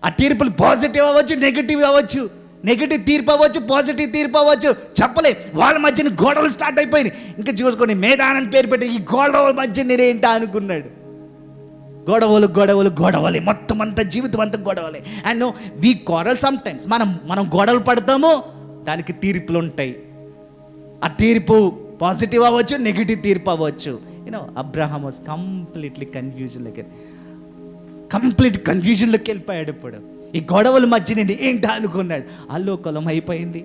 ఆ తీర్పులు పాజిటివ్ అవ్వచ్చు, నెగిటివ్ అవ్వచ్చు. నెగిటివ్ తీర్పు అవ్వచ్చు, పాజిటివ్ తీర్పు అవ్వచ్చు, చెప్పలే. వాళ్ళ మధ్యన గొడవలు స్టార్ట్ అయిపోయినాయి. ఇంకా చూసుకోండి, మేదానని పేరు పెట్టి ఈ గొడవల మధ్య నేనేంటా అనుకున్నాడు. గొడవలే, మొత్తం అంతా జీవితం అంతా గొడవలే. And we quarrel some times. మనం గొడవలు పడతాము, దానికి తీర్పులు ఉంటాయి. ఆ తీర్పు పాజిటివ్ అవ్వచ్చు, నెగిటివ్ తీర్పు అవ్వచ్చు. అబ్రహాం వాజ్ కంప్లీట్ కన్ఫ్యూజన్లోకి వెళ్ళిపోయాడు. ఇప్పుడు ఈ గొడవల మధ్య నేను ఏంటా అనుకున్నాడు. అల్లోకలం అయిపోయింది,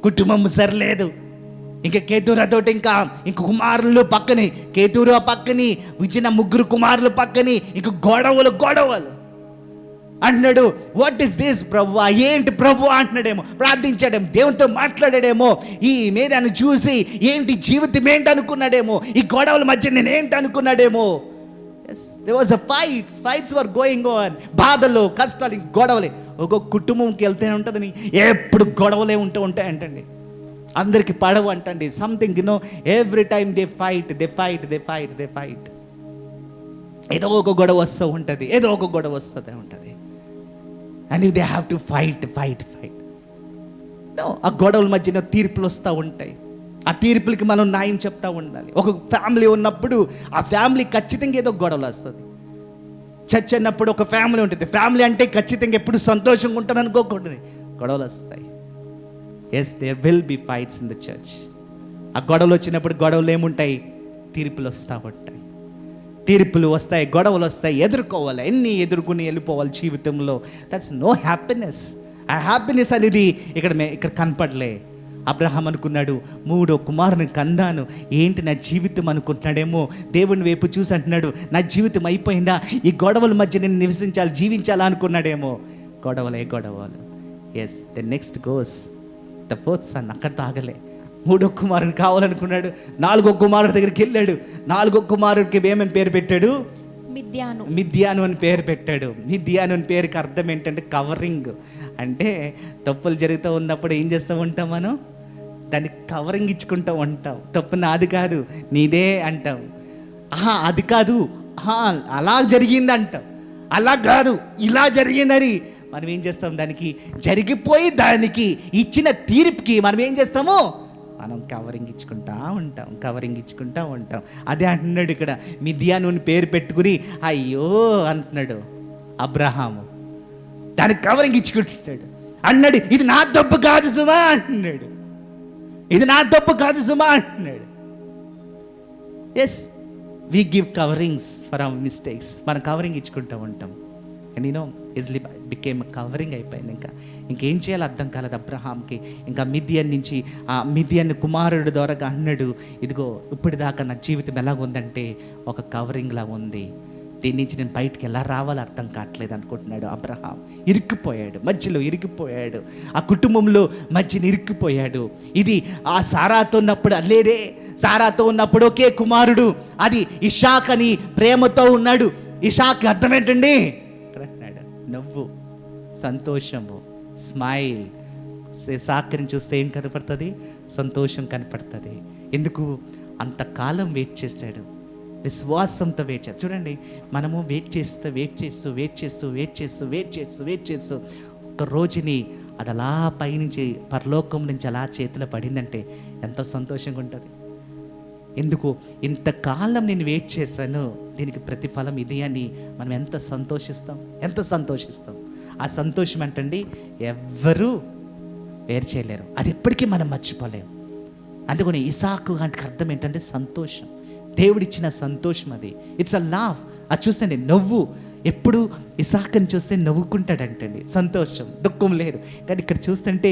కుటుంబం సరిలేదు. ఇంకా కేతూరతోటి ఇంకా కుమారులు పక్కని, కేతూరు పక్కని, విచిన ముగ్గురు కుమారులు పక్కని, ఇంక గొడవలు అంటున్నాడు. వాట్ ఈస్ దిస్ ప్రభు? ఏంటి ప్రభు అంటున్నాడేమో, ప్రార్థించాడేమో, దేవునితో మాట్లాడాడేమో. ఈ మీదను చూసి ఏంటి జీవితం ఏంటి అనుకున్నాడేమో, ఈ గొడవల మధ్య నేను ఏంటి అనుకున్నాడేమో. There was a fights were going on. బాధలు, కష్టాలు, గొడవలే. ఒక్కొక్క కుటుంబంకి వెళ్తేనే ఉంటుందని ఎప్పుడు గొడవలే ఉంటాయంటండి. అందరికి పడవు అంటండి. Something every time they fight. ఏదో ఒక గొడవ వస్తూ ఉంటుంది. And they have to fight. ఆ గొడవల మధ్యన తీర్పులు వస్తూ ఉంటాయి. ఆ తీర్పులకి మనం న్యాయం చెప్తా ఉండాలి. ఒక ఫ్యామిలీ ఉన్నప్పుడు ఆ ఫ్యామిలీ ఖచ్చితంగా ఏదో గొడవలు వస్తుంది. చర్చ్ అన్నప్పుడు ఒక ఫ్యామిలీ ఉంటుంది. ఫ్యామిలీ అంటే ఖచ్చితంగా ఎప్పుడు సంతోషంగా ఉంటుంది అనుకోకూడదు, గొడవలు వస్తాయి. Yes, there will be fights in the church. ఆ గొడవలు వచ్చినప్పుడు గొడవలు ఏముంటాయి? తీర్పులు వస్తూ ఉంటాయి. తీర్పులు వస్తాయి, గొడవలు వస్తాయి, ఎదుర్కోవాలి. ఎన్ని ఎదుర్కొని వెళ్ళిపోవాలి జీవితంలో. That's no happiness. ఆ హ్యాపీనెస్ అనేది ఇక్కడ కనపడలే. అబ్రహాం అనుకున్నాడు, మూడో కుమారుని కన్నాను, ఏంటి నా జీవితం అనుకుంటున్నాడేమో. దేవుని వైపు చూసి అంటున్నాడు, నా జీవితం అయిపోయిందా, ఈ గొడవల మధ్య నేను జీవించాలా అనుకున్నాడేమో. గొడవలు. Yes, the next goes the fourth son. అక్కడ తాగలే. మూడో కుమారుని కావాలనుకున్నాడు. నాలుగో కుమారుడి దగ్గరికి వెళ్ళాడు. నాలుగో కుమారుడికి ఏమని పేరు పెట్టాడు? మిద్యాను అని పేరు పెట్టాడు. మిద్యాను అని పేరుకి అర్థం ఏంటంటే కవరింగ్. అంటే తప్పులు జరుగుతూ ఉన్నప్పుడు ఏం చేస్తూ ఉంటాం మనం? దాన్ని కవరింగ్ ఇచ్చుకుంటూ ఉంటాం. తప్పు నాది కాదు, నీదే అంటాం. అది కాదు, అలా జరిగింది అంటాం. అలా కాదు, ఇలా జరిగిందని మనం ఏం చేస్తాం? దానికి జరిగిపోయి దానికి ఇచ్చిన తీర్పుకి మనం ఏం చేస్తాము? మనం కవరింగ్ ఇచ్చుకుంటా ఉంటాం. అదే అంటున్నాడు ఇక్కడ. మిద్యాను పేరు పెట్టుకుని అయ్యో అంటున్నాడు అబ్రహాము. దానికి కవరింగ్ ఇచ్చుకుంటున్నాడు. అన్నాడు, ఇది నా తప్పు కాదు సుమా అంటున్నాడు. Yes, we give coverings for our mistakes. మనం కవరింగ్ ఇచ్చుకుంటూ ఉంటాం. అండ్ ఈజ్లీ బికేమ్ కవరింగ్ అయిపోయింది. ఇంకేం చేయాలో అర్థం కాలేదు అబ్రహాంకి. ఇంకా మిద్యాన్ నుంచి ఆ మిద్యాన్ కుమారుడు ద్వారా అన్నాడు, ఇదిగో ఇప్పటిదాకా నా జీవితం ఎలాగుందంటే ఒక కవరింగ్లా ఉంది, దీని నుంచి నేను బయటికి ఎలా రావాలో అర్థం కావట్లేదు అనుకుంటున్నాడు అబ్రహాం. మధ్యలో ఇరికిపోయాడు. ఆ కుటుంబంలో మధ్యన ఇరికిపోయాడు. ఇది ఆ సారాతో ఉన్నప్పుడు లేదే, సారాతో ఉన్నప్పుడు ఒకే కుమారుడు, అది ఇషాక్ అని ప్రేమతో ఉన్నాడు. ఇషాక్ అర్థం ఏంటండి? నవ్వు, సంతోషము, స్మైల్. సాకరిని చూస్తే ఏం కనపడుతుంది? సంతోషం కనపడుతుంది. ఎందుకు? అంతకాలం వెయిట్ చేశాడు, విశ్వాసంతో వెయిట్ చేస్తాడు. చూడండి, మనము వెయిట్ చేస్తూ ఒక రోజుని అది అలా పైనుంచి పరలోకం నుంచి అలా చేతిలో పడిందంటే ఎంత సంతోషంగా ఉంటుంది. ఎందుకు ఇంతకాలం నేను వెయిట్ చేశాను, దీనికి ప్రతిఫలం ఇది అని మనం ఎంత సంతోషిస్తాం. ఆ సంతోషం అంటండి ఎవ్వరూ వేరు చేయలేరు, అది ఎప్పటికీ మనం మర్చిపోలేము. అందుకని ఇసాకు అంటే అర్థం ఏంటంటే సంతోషం, దేవుడిచ్చిన సంతోషం అది. ఇట్స్ అ లావ్. అది చూసండి, నవ్వు. ఎప్పుడు ఇసాకుని చూస్తే నవ్వుకుంటాడంటండి, సంతోషం, దుఃఖం లేదు. కానీ ఇక్కడ చూస్తుంటే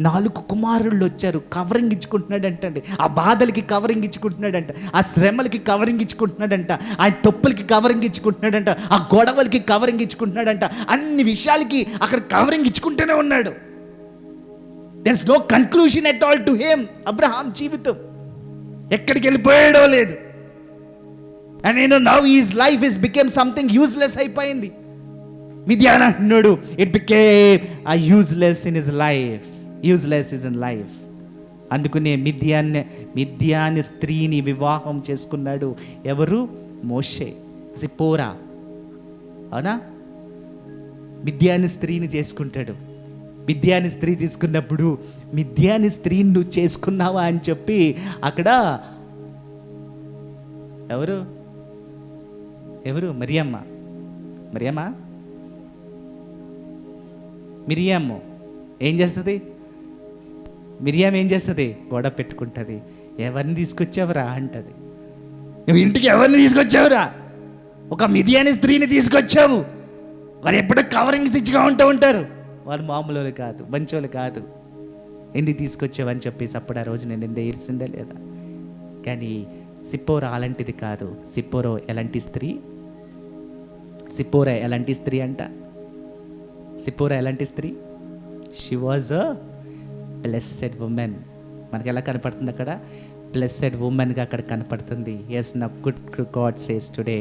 4 కుమారుళ్ళు వచ్చారు, కవరింగ్ ఇచ్చుకుంటున్నాడంటండి. ఆ బాధలకి కవరింగ్ ఇచ్చుకుంటున్నాడంట, ఆ శ్రమలకి కవరింగ్ ఇచ్చుకుంటున్నాడంట, ఆ తప్పులకి కవరింగ్ ఇచ్చుకుంటున్నాడంట, ఆ గొడవలకి కవరింగ్ ఇచ్చుకుంటున్నాడంట. అన్ని విషయాలకి అక్కడ కవరింగ్ ఇచ్చుకుంటూనే ఉన్నాడు. There is no conclusion at all to him. Abraham జీవితం ఎక్కడికి వెళ్ళిపోయాడో లేదు. అండ్ నేను now his life is became something useless అయిపోయింది. మిద్యాన్ అంటున్నాడు, it became a useless in his life. అందుకనే మిద్యాన్ స్త్రీని వివాహం చేసుకున్నాడు. ఎవరు? మోషే, సిప్పోరా. అవునా? మిద్యాన్ స్త్రీని చేసుకుంటాడు. మిద్యాని స్త్రీ తీసుకున్నప్పుడు మిద్యాని స్త్రీని నువ్వు చేసుకున్నావా అని చెప్పి అక్కడ ఎవరు మరియమ్మ ఏం చేస్తుంది? మిరియాం ఏం చేస్తుంది? గొడవ పెట్టుకుంటుంది. ఎవరిని తీసుకొచ్చావురా అంటది. నువ్వు ఇంటికి ఎవరిని తీసుకొచ్చావురా? ఒక మిద్యాని స్త్రీని తీసుకొచ్చావు. వారు ఎప్పుడో కవరింగ్స్ ఇచ్చిగా ఉంటారు. వాళ్ళు మామూలు కాదు, మంచోళ్ళు కాదు. ఎందుకు తీసుకొచ్చావని చెప్పేసి అప్పుడు ఆ రోజు నేను తెలిసిందే లేదా. కానీ సిప్పోరా అలాంటిది కాదు. సిప్పోరా ఎలాంటి స్త్రీ అంట? సిప్పోరా ఎలాంటి స్త్రీ? She was a blessed women. మనకి ఎలా కనపడుతుంది అక్కడ? బ్లెస్సెడ్ ఉమెన్గా అక్కడ కనపడుతుంది. ఎస్, నా good God says today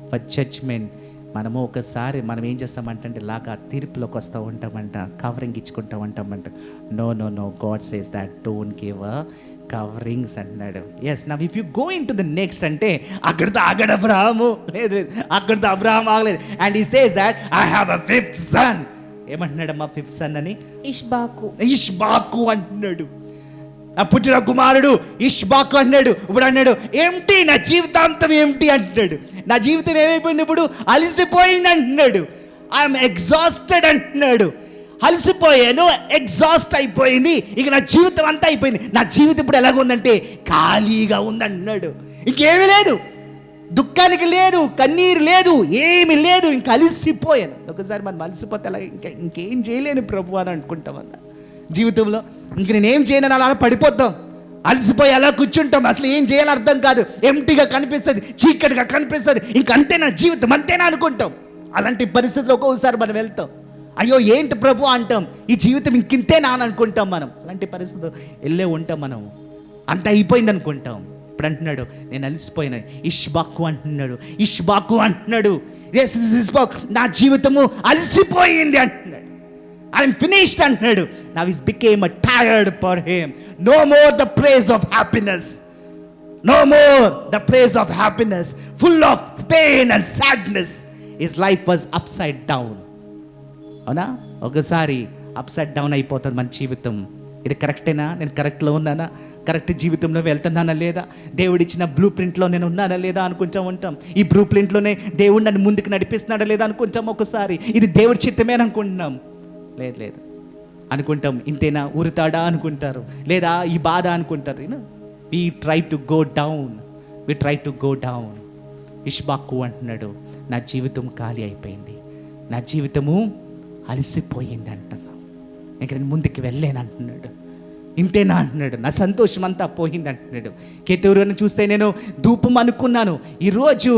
for judgment. మనము ఒకసారి మనం ఏం చేస్తామంటే లాగా తీర్పులోకి వస్తూ ఉంటామంట, కవరింగ్ ఇచ్చుకుంటూ ఉంటామంట. No God says that don't give a coverings అంటున్నాడు. Yes, now if you go into the next అంటే అక్కడితో ఆగడు అబ్రహాము. లేదు, అక్కడితో అబ్రహాం ఆగలేదు. And he says that I have a 5th son. ఏమంటున్నాడమ్మా 5th son అని? ఇష్బాకు అంటున్నాడు. నా పుట్టిన కుమారుడు ఇష్బాకు అన్నాడు. ఇప్పుడు అన్నాడు ఏమిటి నా జీవితాంతం ఏమిటి అంటున్నాడు. నా జీవితం ఏమైపోయింది? ఇప్పుడు అలసిపోయింది అంటున్నాడు. ఐఎమ్ ఎగ్జాస్టెడ్ అంటున్నాడు. అలసిపోయాను, ఎగ్జాస్ట్ అయిపోయింది, ఇక నా జీవితం అంతా అయిపోయింది. నా జీవితం ఇప్పుడు ఎలాగుందంటే ఖాళీగా ఉందంటున్నాడు. ఇంకేమీ లేదు, దుఃఖానికి లేదు, కన్నీరు లేదు, ఏమి లేదు, ఇంకా అలసిపోయాను. ఒకసారి మనం అలసిపోతే అలా ఇంకేం చేయలేను ప్రభు అని అనుకుంటాం అన్న జీవితంలో. ఇంక నేనేం చేయను అలా పడిపోతాం, అలసిపోయి అలా కూర్చుంటాం. అసలు ఏం చేయాలో అర్థం కాదు, ఎంటీగా కనిపిస్తుంది, చీకటిగా కనిపిస్తుంది. ఇంకంతే నా జీవితం, అంతేనా అనుకుంటాం. అలాంటి పరిస్థితుల్లో ఒక్కోసారి మనం వెళ్తాం. అయ్యో ఏంటి ప్రభు అంటాం, ఈ జీవితం ఇంకింతేనా అని అనుకుంటాం మనం. అలాంటి పరిస్థితులు వెళ్ళే ఉంటాం మనం, అంత అయిపోయింది అనుకుంటాం. ఇప్పుడు అంటున్నాడు నేను అలసిపోయినా. ఇష్బాకు అంటున్నాడు నా జీవితము అలసిపోయింది అంటున్నాడు. ఐఎమ్ ఫినిష్డ్ అంటున్నాడు. Now is became a tired for him. No more the praise of happiness, full of pain and sadness. His life was upside down. అవునా? ఒకసారి అప్సైడ్ డౌన్ అయిపోతుంది మన జీవితం. ఇది కరెక్టేనా? నేను కరెక్ట్లో ఉన్నానా? కరెక్ట్ జీవితంలో వెళ్తున్నానా లేదా? దేవుడిచ్చిన బ్లూ ప్రింట్లో నేను ఉన్నానా లేదా అనుకుంటూ ఉంటాం. ఈ బ్లూ ప్రింట్లోనే దేవుడు నన్ను ముందుకు నడిపిస్తున్నాడా లేదా అనుకుంటాం. ఒకసారి ఇది దేవుడి చిత్తమే అనుకుంటున్నాం. లేదు అనుకుంటాం. ఇంతేనా, ఉరుతాడా అనుకుంటారు, లేదా ఈ బాధ అనుకుంటారు. We try to go down. ఇష్బాకు అంటున్నాడు నా జీవితం ఖాళీ అయిపోయింది, నా జీవితము అలసిపోయింది అంటున్నాను, ఇంక నేను ముందుకు వెళ్ళలేను అంటున్నాడు. ఇంతేనా అంటున్నాడు. నా సంతోషం అంతా పోయింది అంటున్నాడు. కేతూరుని చూస్తే నేను ధూపం అనుకున్నాను, ఈరోజు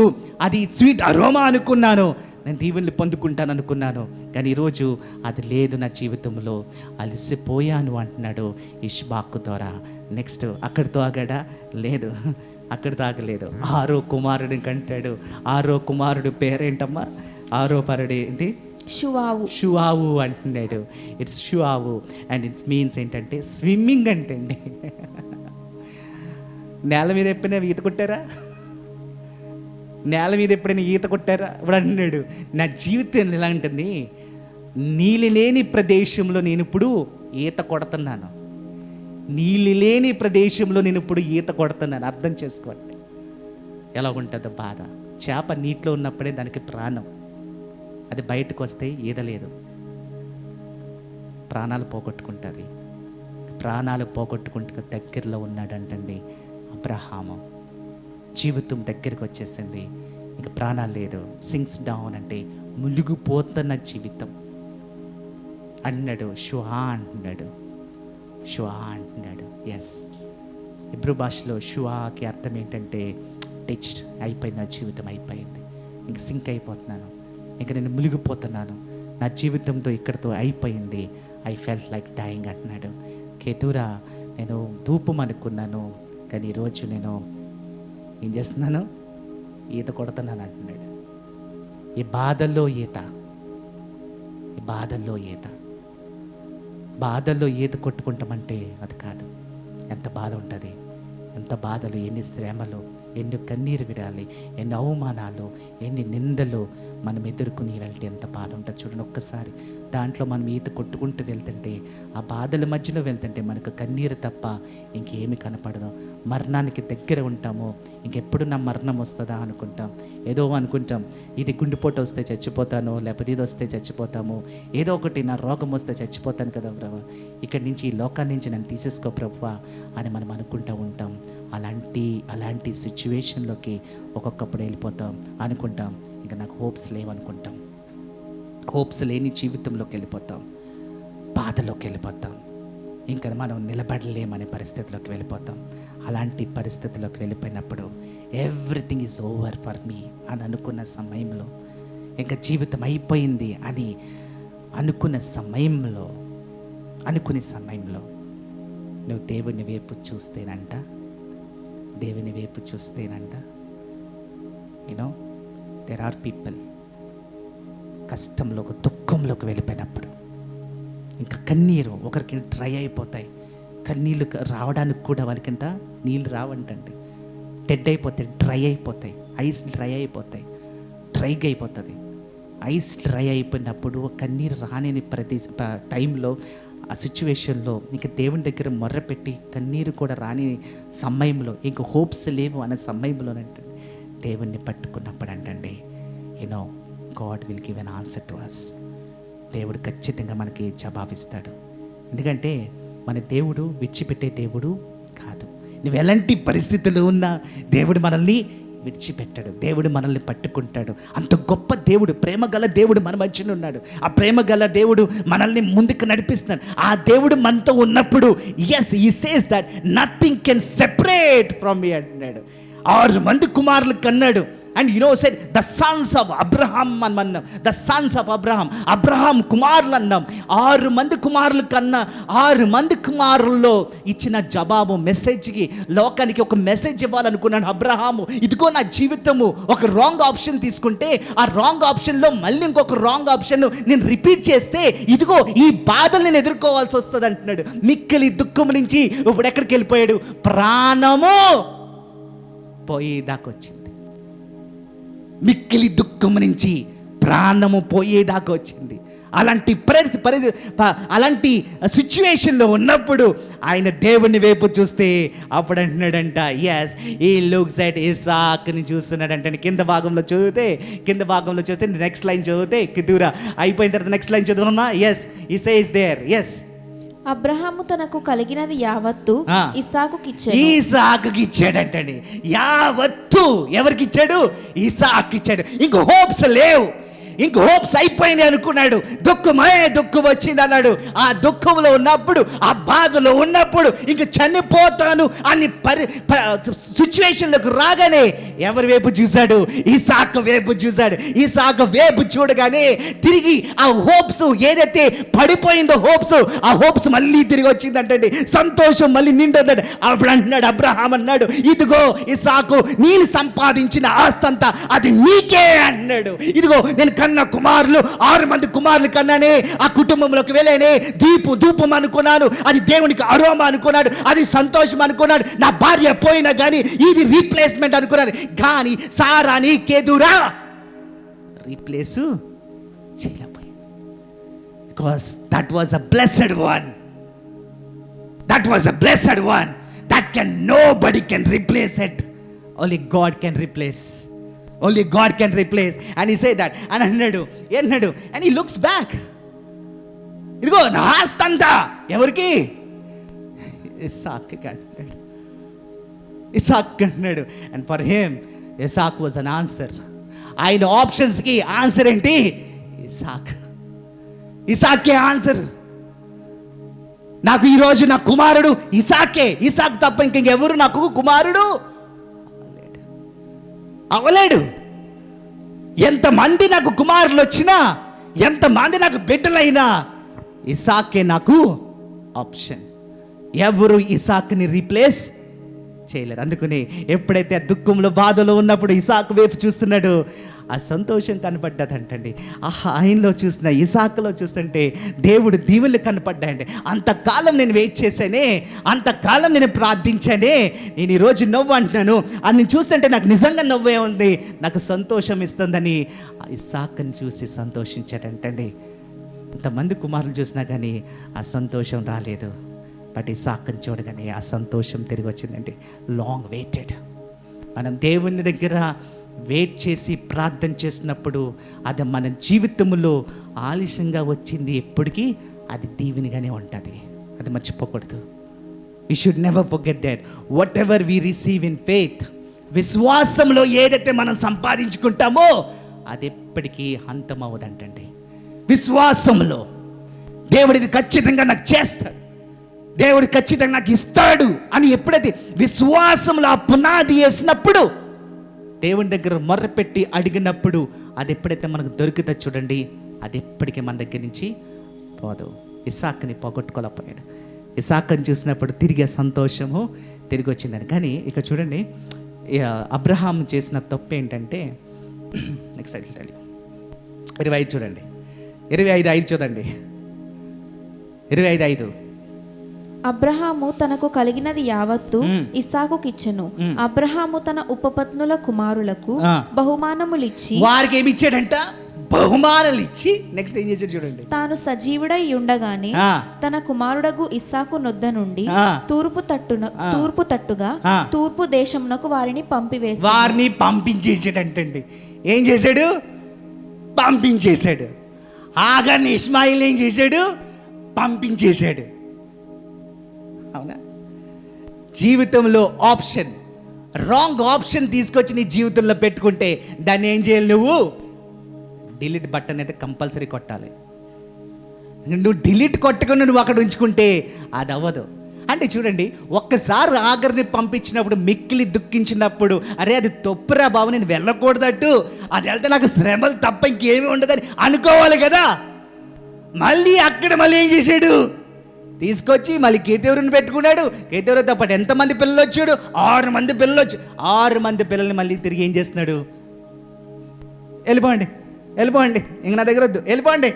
అది స్వీట్ అరోమా అనుకున్నాను, నేను దీవెనలు పొందుకుంటాను అనుకున్నాను, కానీ ఈరోజు అది లేదు నా జీవితంలో, అలసిపోయాను అంటున్నాడు ఇష్బాకు ద్వారా. నెక్స్ట్ అక్కడితో ఆగాడా? లేదు, అక్కడితో ఆగలేదు. 6వ కుమారుడిని కంటాడు. 6వ కుమారుడు పేరేంటమ్మా? 6వ పరుడు ఏంటి? షువావు అంటున్నాడు. ఇట్స్ షువావు అండ్ ఇట్స్ మీన్స్ ఏంటంటే స్విమ్మింగ్ అంటండి. నేల మీద ఎప్పుడైనా ఈత కొట్టారా? ఇప్పుడు అంటున్నాడు నా జీవితం ఎలా ఉంటుంది, నీళ్ళు లేని ప్రదేశంలో నేను ఇప్పుడు ఈత కొడుతున్నాను. నీళ్ళు లేని ప్రదేశంలో నేను ఇప్పుడు ఈత కొడుతున్నాను. అర్థం చేసుకోండి ఎలా ఉంటుందో బాధ. చేప నీటిలో ఉన్నప్పుడే దానికి ప్రాణం, అది బయటకు వస్తే ఈదలేదు, ప్రాణాలు పోగొట్టుకుంటుంది. ప్రాణాలు పోగొట్టుకుంటూ దగ్గరలో ఉన్నాడంటండి అబ్రహాము. జీవితం దగ్గరికి వచ్చేసింది, ఇంకా ప్రాణాలు లేదు. సింక్స్ డౌన్ అంటే మునిగిపోతున్న జీవితం. అన్నాడు షుహా అంటున్నాడు, షుహా అంటున్నాడు. ఎస్, ఇబ్రూ భాషలో షుహాకి అర్థం ఏంటంటే టచ్డ్, అయిపోయింది, నా జీవితం అయిపోయింది, ఇంక సింక్ అయిపోతున్నాను, ఇంక నేను మునిగిపోతున్నాను, నా జీవితంతో ఇక్కడితో అయిపోయింది, ఐ ఫెల్ట్ లైక్ డైయింగ్ అంటున్నాడు. కేతురా, నేను ధూపం అనుకున్నాను, కానీ ఈరోజు నేను ఏం చేస్తున్నాను, ఈత కొడుతున్నాను అంటున్నాడు. ఈ బాధల్లో ఈత, ఈ బాధల్లో ఈత, బాధల్లో ఈత కొట్టుకుంటామంటే అది కాదు. ఎంత బాధ ఉంటుంది, ఎంత బాధలు, ఎన్ని శ్రమలు, ఎన్ని కన్నీరు విడాలి, ఎన్ని అవమానాలు, ఎన్ని నిందలు మనం ఎదుర్కొని వెళ్తే ఎంత బాధ ఉంటుంది చూడండి. ఒక్కసారి దాంట్లో మనం ఈత కొట్టుకుంటూ వెళ్తుంటే, ఆ బాధల మధ్యలో వెళ్తుంటే మనకు కన్నీరు తప్ప ఇంకేమి కనపడదు. మరణానికి దగ్గర ఉంటాము, ఇంకెప్పుడు నా మరణం వస్తుందా అనుకుంటాం. ఏదో అనుకుంటాం, ఇది గుండెపోటు వస్తే చచ్చిపోతాను, లేకపోతే ఇది వస్తే చచ్చిపోతాము, ఏదో ఒకటి నా రోగం వస్తే చచ్చిపోతాను కదా ప్రభు, ఇక్కడి నుంచి ఈ లోకాన్ని నుంచి నన్ను తీసేసుకో ప్రభు అని మనం అనుకుంటూ ఉంటాం. అలాంటి సిచ్యువేషన్లోకి ఒక్కొక్కప్పుడు వెళ్ళిపోతాం, అనుకుంటాం ఇంకా నాకు హోప్స్ లేవనుకుంటాం. హోప్స్ లేని జీవితంలోకి వెళ్ళిపోతాం, బాధలోకి వెళ్ళిపోతాం, ఇంకా మనం నిలబడలేమనే పరిస్థితిలోకి వెళ్ళిపోతాం. అలాంటి పరిస్థితిలోకి వెళ్ళిపోయినప్పుడు everything is over for me అని అనుకున్న సమయంలో, ఇంకా జీవితం అయిపోయింది అని అనుకునే సమయంలో నువ్వు దేవుని వైపు చూస్తేనంట, దేవుని వైపు చూస్తేనంట, యూనో దెర్ ఆర్ పీపుల్ కష్టంలోకి, దుఃఖంలోకి వెళ్ళిపోయినప్పుడు ఇంకా కన్నీరు ఒకరికి డ్రై అయిపోతాయి. కన్నీళ్ళు రావడానికి కూడా వాళ్ళకంట నీళ్ళు రావంటండి, డెడ్ అయిపోతాయి, డ్రై అయిపోతాయి, ఐస్ డ్రై అయిపోతాయి, డ్రైగా అయిపోతుంది. ఐస్ డ్రై అయిపోయినప్పుడు కన్నీరు రాని టైంలో, ఆ సిచ్యువేషన్లో ఇంకా దేవుని దగ్గర మొర్రపెట్టి కన్నీరు కూడా రాని సమయంలో, ఇంకా హోప్స్ లేవు అనే సమయంలోనంటే దేవుణ్ణి పట్టుకున్నప్పుడు అంటండి, you know God will give an answer to us. దేవుడు ఖచ్చితంగా మనకి జవాబిస్తాడు. ఎందుకంటే మన దేవుడు విడిచిపెట్టే దేవుడు కాదు. నువ్వు ఎలాంటి పరిస్థితుల్లో ఉన్నా దేవుడు మనల్ని విడిచిపెట్టాడు, దేవుడు మనల్ని పట్టుకుంటాడు. అంత గొప్ప దేవుడు, ప్రేమ గల దేవుడు మన మధ్యన ఉన్నాడు. ఆ ప్రేమ గల దేవుడు మనల్ని ముందుకు నడిపిస్తున్నాడు. ఆ దేవుడు మనతో ఉన్నప్పుడు yes, he says that nothing can separate from me అంటున్నాడు. 6 మంది కుమారులు కన్నాడు. And you know said the sons of Abraham అని అన్నాం, ద సన్స్ ఆఫ్ అబ్రహాం కుమారులు అన్నాం. 6 మంది కుమారులు కన్నా 6 మంది కుమారుల్లో ఇచ్చిన జవాబు, మెసేజ్కి, లోకానికి ఒక మెసేజ్ ఇవ్వాలనుకున్నాను అబ్రహాము. ఇదిగో నా జీవితము ఒక రాంగ్ ఆప్షన్ తీసుకుంటే, ఆ రాంగ్ ఆప్షన్లో మళ్ళీ ఇంకొక రాంగ్ ఆప్షన్ నేను రిపీట్ చేస్తే, ఇదిగో ఈ బాధలు నేను ఎదుర్కోవాల్సి వస్తుంది అంటున్నాడు. మిక్కిలి దుఃఖం నుంచి ఇప్పుడు ఎక్కడికి వెళ్ళిపోయాడు, ప్రాణము పోయేదాకా వచ్చింది. మిక్కిలి దుఃఖం నుంచి ప్రాణము పోయేదాకా వచ్చింది. అలాంటి సిచ్యువేషన్లో ఉన్నప్పుడు ఆయన దేవుని వైపు చూస్తే అప్పుడు అంటున్నాడంట, ఎస్ ఈ లుక్స్ ఎట్ ఇసాక్ని చూస్తున్నాడంటే. కింద భాగంలో చూస్తే నెక్స్ట్ లైన్ చదివితే కిదురా అయిపోయిన తర్వాత నెక్స్ట్ లైన్ చదువున్నా. ఎస్ ఈ సేస్ దేర్, ఎస్ అబ్రహాము తనకు కలిగినది యావత్తు ఇస్సాకుకి ఇచ్చాడంటండి. యావత్తు ఎవరికి ఇచ్చాడు? ఇస్సాకు ఇచ్చాడు. ఇంక హోప్స్ లేవు, ఇంక హోప్స్ అయిపోయింది అనుకున్నాడు. దుఃఖం వచ్చింది అన్నాడు. ఆ దుఃఖంలో ఉన్నప్పుడు, ఆ బాధలో ఉన్నప్పుడు ఇంక చనిపోతాను అని సిచ్యువేషన్లకు రాగానే ఎవరి వైపు చూశాడు? ఇసాకు వైపు చూశాడు. ఇసాకు వైపు చూడగానే తిరిగి ఆ హోప్స్ ఏదైతే పడిపోయిందో ఆ హోప్స్ మళ్ళీ తిరిగి వచ్చిందంటండి. సంతోషం మళ్ళీ నిండొద్దండి. అప్పుడు అంటున్నాడు అబ్రహాం అన్నాడు, ఇదిగో ఇసాకు, నేను సంపాదించిన ఆస్తంతా అది నీకే అన్నాడు. ఇదిగో నేను కన్న కుమారులు 6 మంది కుమారులు కన్నానే, ఆ కుటుంబంలోకి వెళ్ళానే, ధూపం అనుకున్నాను, అది దేవునికి అరోమా అనుకున్నాడు, అది సంతోషం అనుకున్నాడు. నా భార్య పోయినా కానీ ఇది రీప్లేస్మెంట్ అనుకున్నాను, కానీ సారాని కేదురా రీప్లేస్ చేయలేకపోయింది. Because that was a blessed one, that was a blessed one that can nobody can replace it. Only God can replace. Only God can replace. And he say that అని అన్నాడు. And he looks back. ఇదిగో నా ఆస్తి అంతా ఎవరికి? ఇస్సాక్కి అంటాడు. ఇస్సాక్ అంటున్నాడు. And for him Isaac was an answer. ఆయన ఆప్షన్స్కి ఆన్సర్ ఏంటి? ఇస్సాక్. ఇస్సాకే ఆన్సర్. నాకు ఈరోజు నా కుమారుడు ఇస్సాకే. ఇస్సాక్ తప్ప ఇంకెవరు నాకు కుమారుడు అవలేడు. ఎంతమంది నాకు కుమారులు వచ్చినా, ఎంతమంది నాకు బిడ్డలైనా, ఇస్సాకే నాకు ఆప్షన్. ఎవరు ఇస్సాక్ని రీప్లేస్ చేయలేరు. అందుకని ఎప్పుడైతే ఆ దుఃఖంలో బాధలో ఉన్నప్పుడు ఇస్సాకు వైపు చూస్తున్నాడు, ఆ సంతోషం కనపడ్డదంటండి. ఆయనలో చూసిన ఇస్సాకులో చూస్తుంటే దేవుడు దీవులు కనపడ్డాయండి. అంతకాలం నేను వెయిట్ చేశానే, అంతకాలం నేను ప్రార్థించానే, నేను ఈరోజు నవ్వు అంటున్నాను. అది చూస్తుంటే నాకు నిజంగా నవ్వే ఉంది, నాకు సంతోషం ఇస్తుందని ఇస్సాకుని చూసి సంతోషించాడంటండి. ఇంతమంది కుమారులు చూసినా కానీ ఆ సంతోషం రాలేదు. బట్ ఇస్సాకుని చూడగానే ఆ సంతోషం తిరిగి వచ్చిందండి. Long waited. మనం దేవుని దగ్గర వెయిట్ చేసి ప్రార్థన చేసినప్పుడు అది మన జీవితంలో ఆలస్యంగా వచ్చింది, ఎప్పటికీ అది దీవెనగానే ఉంటుంది. అది మర్చిపోకూడదు. We should never forget that what ever we receive in faith, విశ్వాసంలో ఏదైతే మనం సంపాదించుకుంటామో అది ఎప్పటికీ అంతం అవ్వదంటండి. విశ్వాసంలో దేవుడు ఇది ఖచ్చితంగా నాకు చేస్తాడు, దేవుడు ఖచ్చితంగా నాకు ఇస్తాడు అని ఎప్పుడైతే విశ్వాసంలో ఆ పునాది వేసినప్పుడు, దేవుని దగ్గర మొర్రపెట్టి అడిగినప్పుడు అది ఎప్పుడైతే మనకు దొరుకుతుందో చూడండి, అది ఎప్పటికీ మన దగ్గర నుంచి పోదు. ఇస్సాకుని పోగొట్టుకోలేకపోయాడు. ఇస్సాకుని చూసినప్పుడు తిరిగే సంతోషము తిరిగి వచ్చిందని. కానీ ఇక చూడండి, అబ్రహాం చేసిన తప్పు ఏంటంటే, నెక్స్ట్ 25 చూడండి, 25:5 చూడండి, 25:5. అబ్రహాము తనకు కలిగినది యావత్తు ఇస్సాకుకిచ్చెను. అబ్రహాము తన ఉపపత్నుల కుమారులకు బహుమానములిచ్చి, వారికి ఏమి ఇచ్చాడంట? బహుమానాలు ఇచ్చి నెక్స్ట్ ఏం చేశాడు చూడండి. తాను సజీవుడై ఉండగానే తన కుమారుడగు ఇస్సాకు నొద్ద నుండి తూర్పు తట్టుగా తూర్పు దేశమునకు వారిని పంపించేసాడంటండి. ఏం చేశాడు? పంపించేశాడు. ఆగర్ని ఇస్మాయిల్ ఏం చేశాడు? పంపించేశాడు. అవునా? జీవితంలో ఆప్షన్, రాంగ్ ఆప్షన్ తీసుకొచ్చి నీ జీవితంలో పెట్టుకుంటే దాన్ని ఏం చేయాలి? నువ్వు డిలీట్ బటన్ అయితే కంపల్సరీ కొట్టాలి. నువ్వు డిలీట్ కొట్టకుండా నువ్వు అక్కడ ఉంచుకుంటే అది అవ్వదు. అంటే చూడండి, ఒక్కసారి ఆగర్ని పంపించినప్పుడు మిక్కిలి దుఃఖించినప్పుడు, అరే అది తప్పురా బాబు, నేను వెళ్ళకూడదట్టు, అది వెళ్తే నాకు శ్రమలు తప్ప ఇంకేమీ ఉండదని అనుకోవాలి కదా. మళ్ళీ ఏం చేశాడు? తీసుకొచ్చి మళ్ళీ కేతేవరుని పెట్టుకున్నాడు. కేతేవరుతో పాటు ఎంతమంది పిల్లలు వచ్చాడు? 6 మంది పిల్లలు వచ్చి 6 మంది పిల్లల్ని మళ్ళీ తిరిగి ఏం చేస్తున్నాడు? వెళ్ళిపోండి ఇంక నా దగ్గర వద్దు, వెళ్ళిపోండి.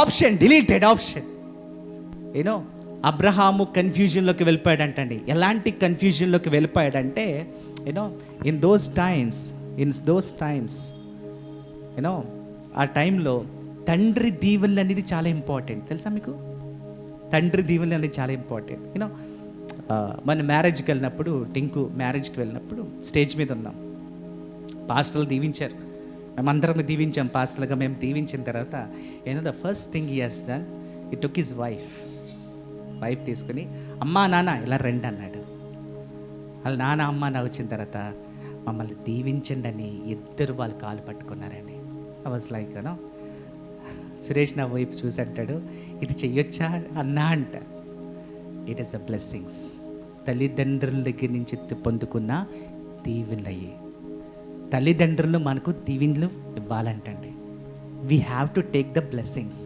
Option deleted option. యూనో, అబ్రహాము కన్ఫ్యూజన్లోకి వెళ్ళిపోయాడంటండి. ఎలాంటి కన్ఫ్యూజన్లోకి వెళ్ళిపోయాడంటే, you know, in those times you know, ఆ టైంలో తండ్రి దీవెనలు అనేది చాలా ఇంపార్టెంట్. తెలుసా మీకు? తండ్రి దీవెనలు అనేది చాలా ఇంపార్టెంట్. యూనో, మన మ్యారేజ్కి వెళ్ళినప్పుడు, టింకు మ్యారేజ్కి వెళ్ళినప్పుడు స్టేజ్ మీద ఉన్నాం, పాస్టర్లు దీవించారు, మేమందరం దీవించాం. పాస్టర్లుగా మేము దీవించిన తర్వాత the first thing he has done, he took his wife తీసుకుని, అమ్మా నాన్న ఇలా రండి అన్నాడు. వాళ్ళ నాన్న అమ్మ నా వచ్చిన తర్వాత మమ్మల్ని దీవించండి అని ఇద్దరు వాళ్ళు కాలు పట్టుకున్నారండి. I was like, you know, Suresh నా వైపు చూసి అంటాడు, ఇది చెయ్యొచ్చా అన్నా అంట. It is a blessings. తల్లిదండ్రుల దగ్గర నుంచి పొందుకున్న దీవెనలు అయ్యి, తల్లిదండ్రులు మనకు దీవెనలు ఇవ్వాలంటండి. We have to take the blessings.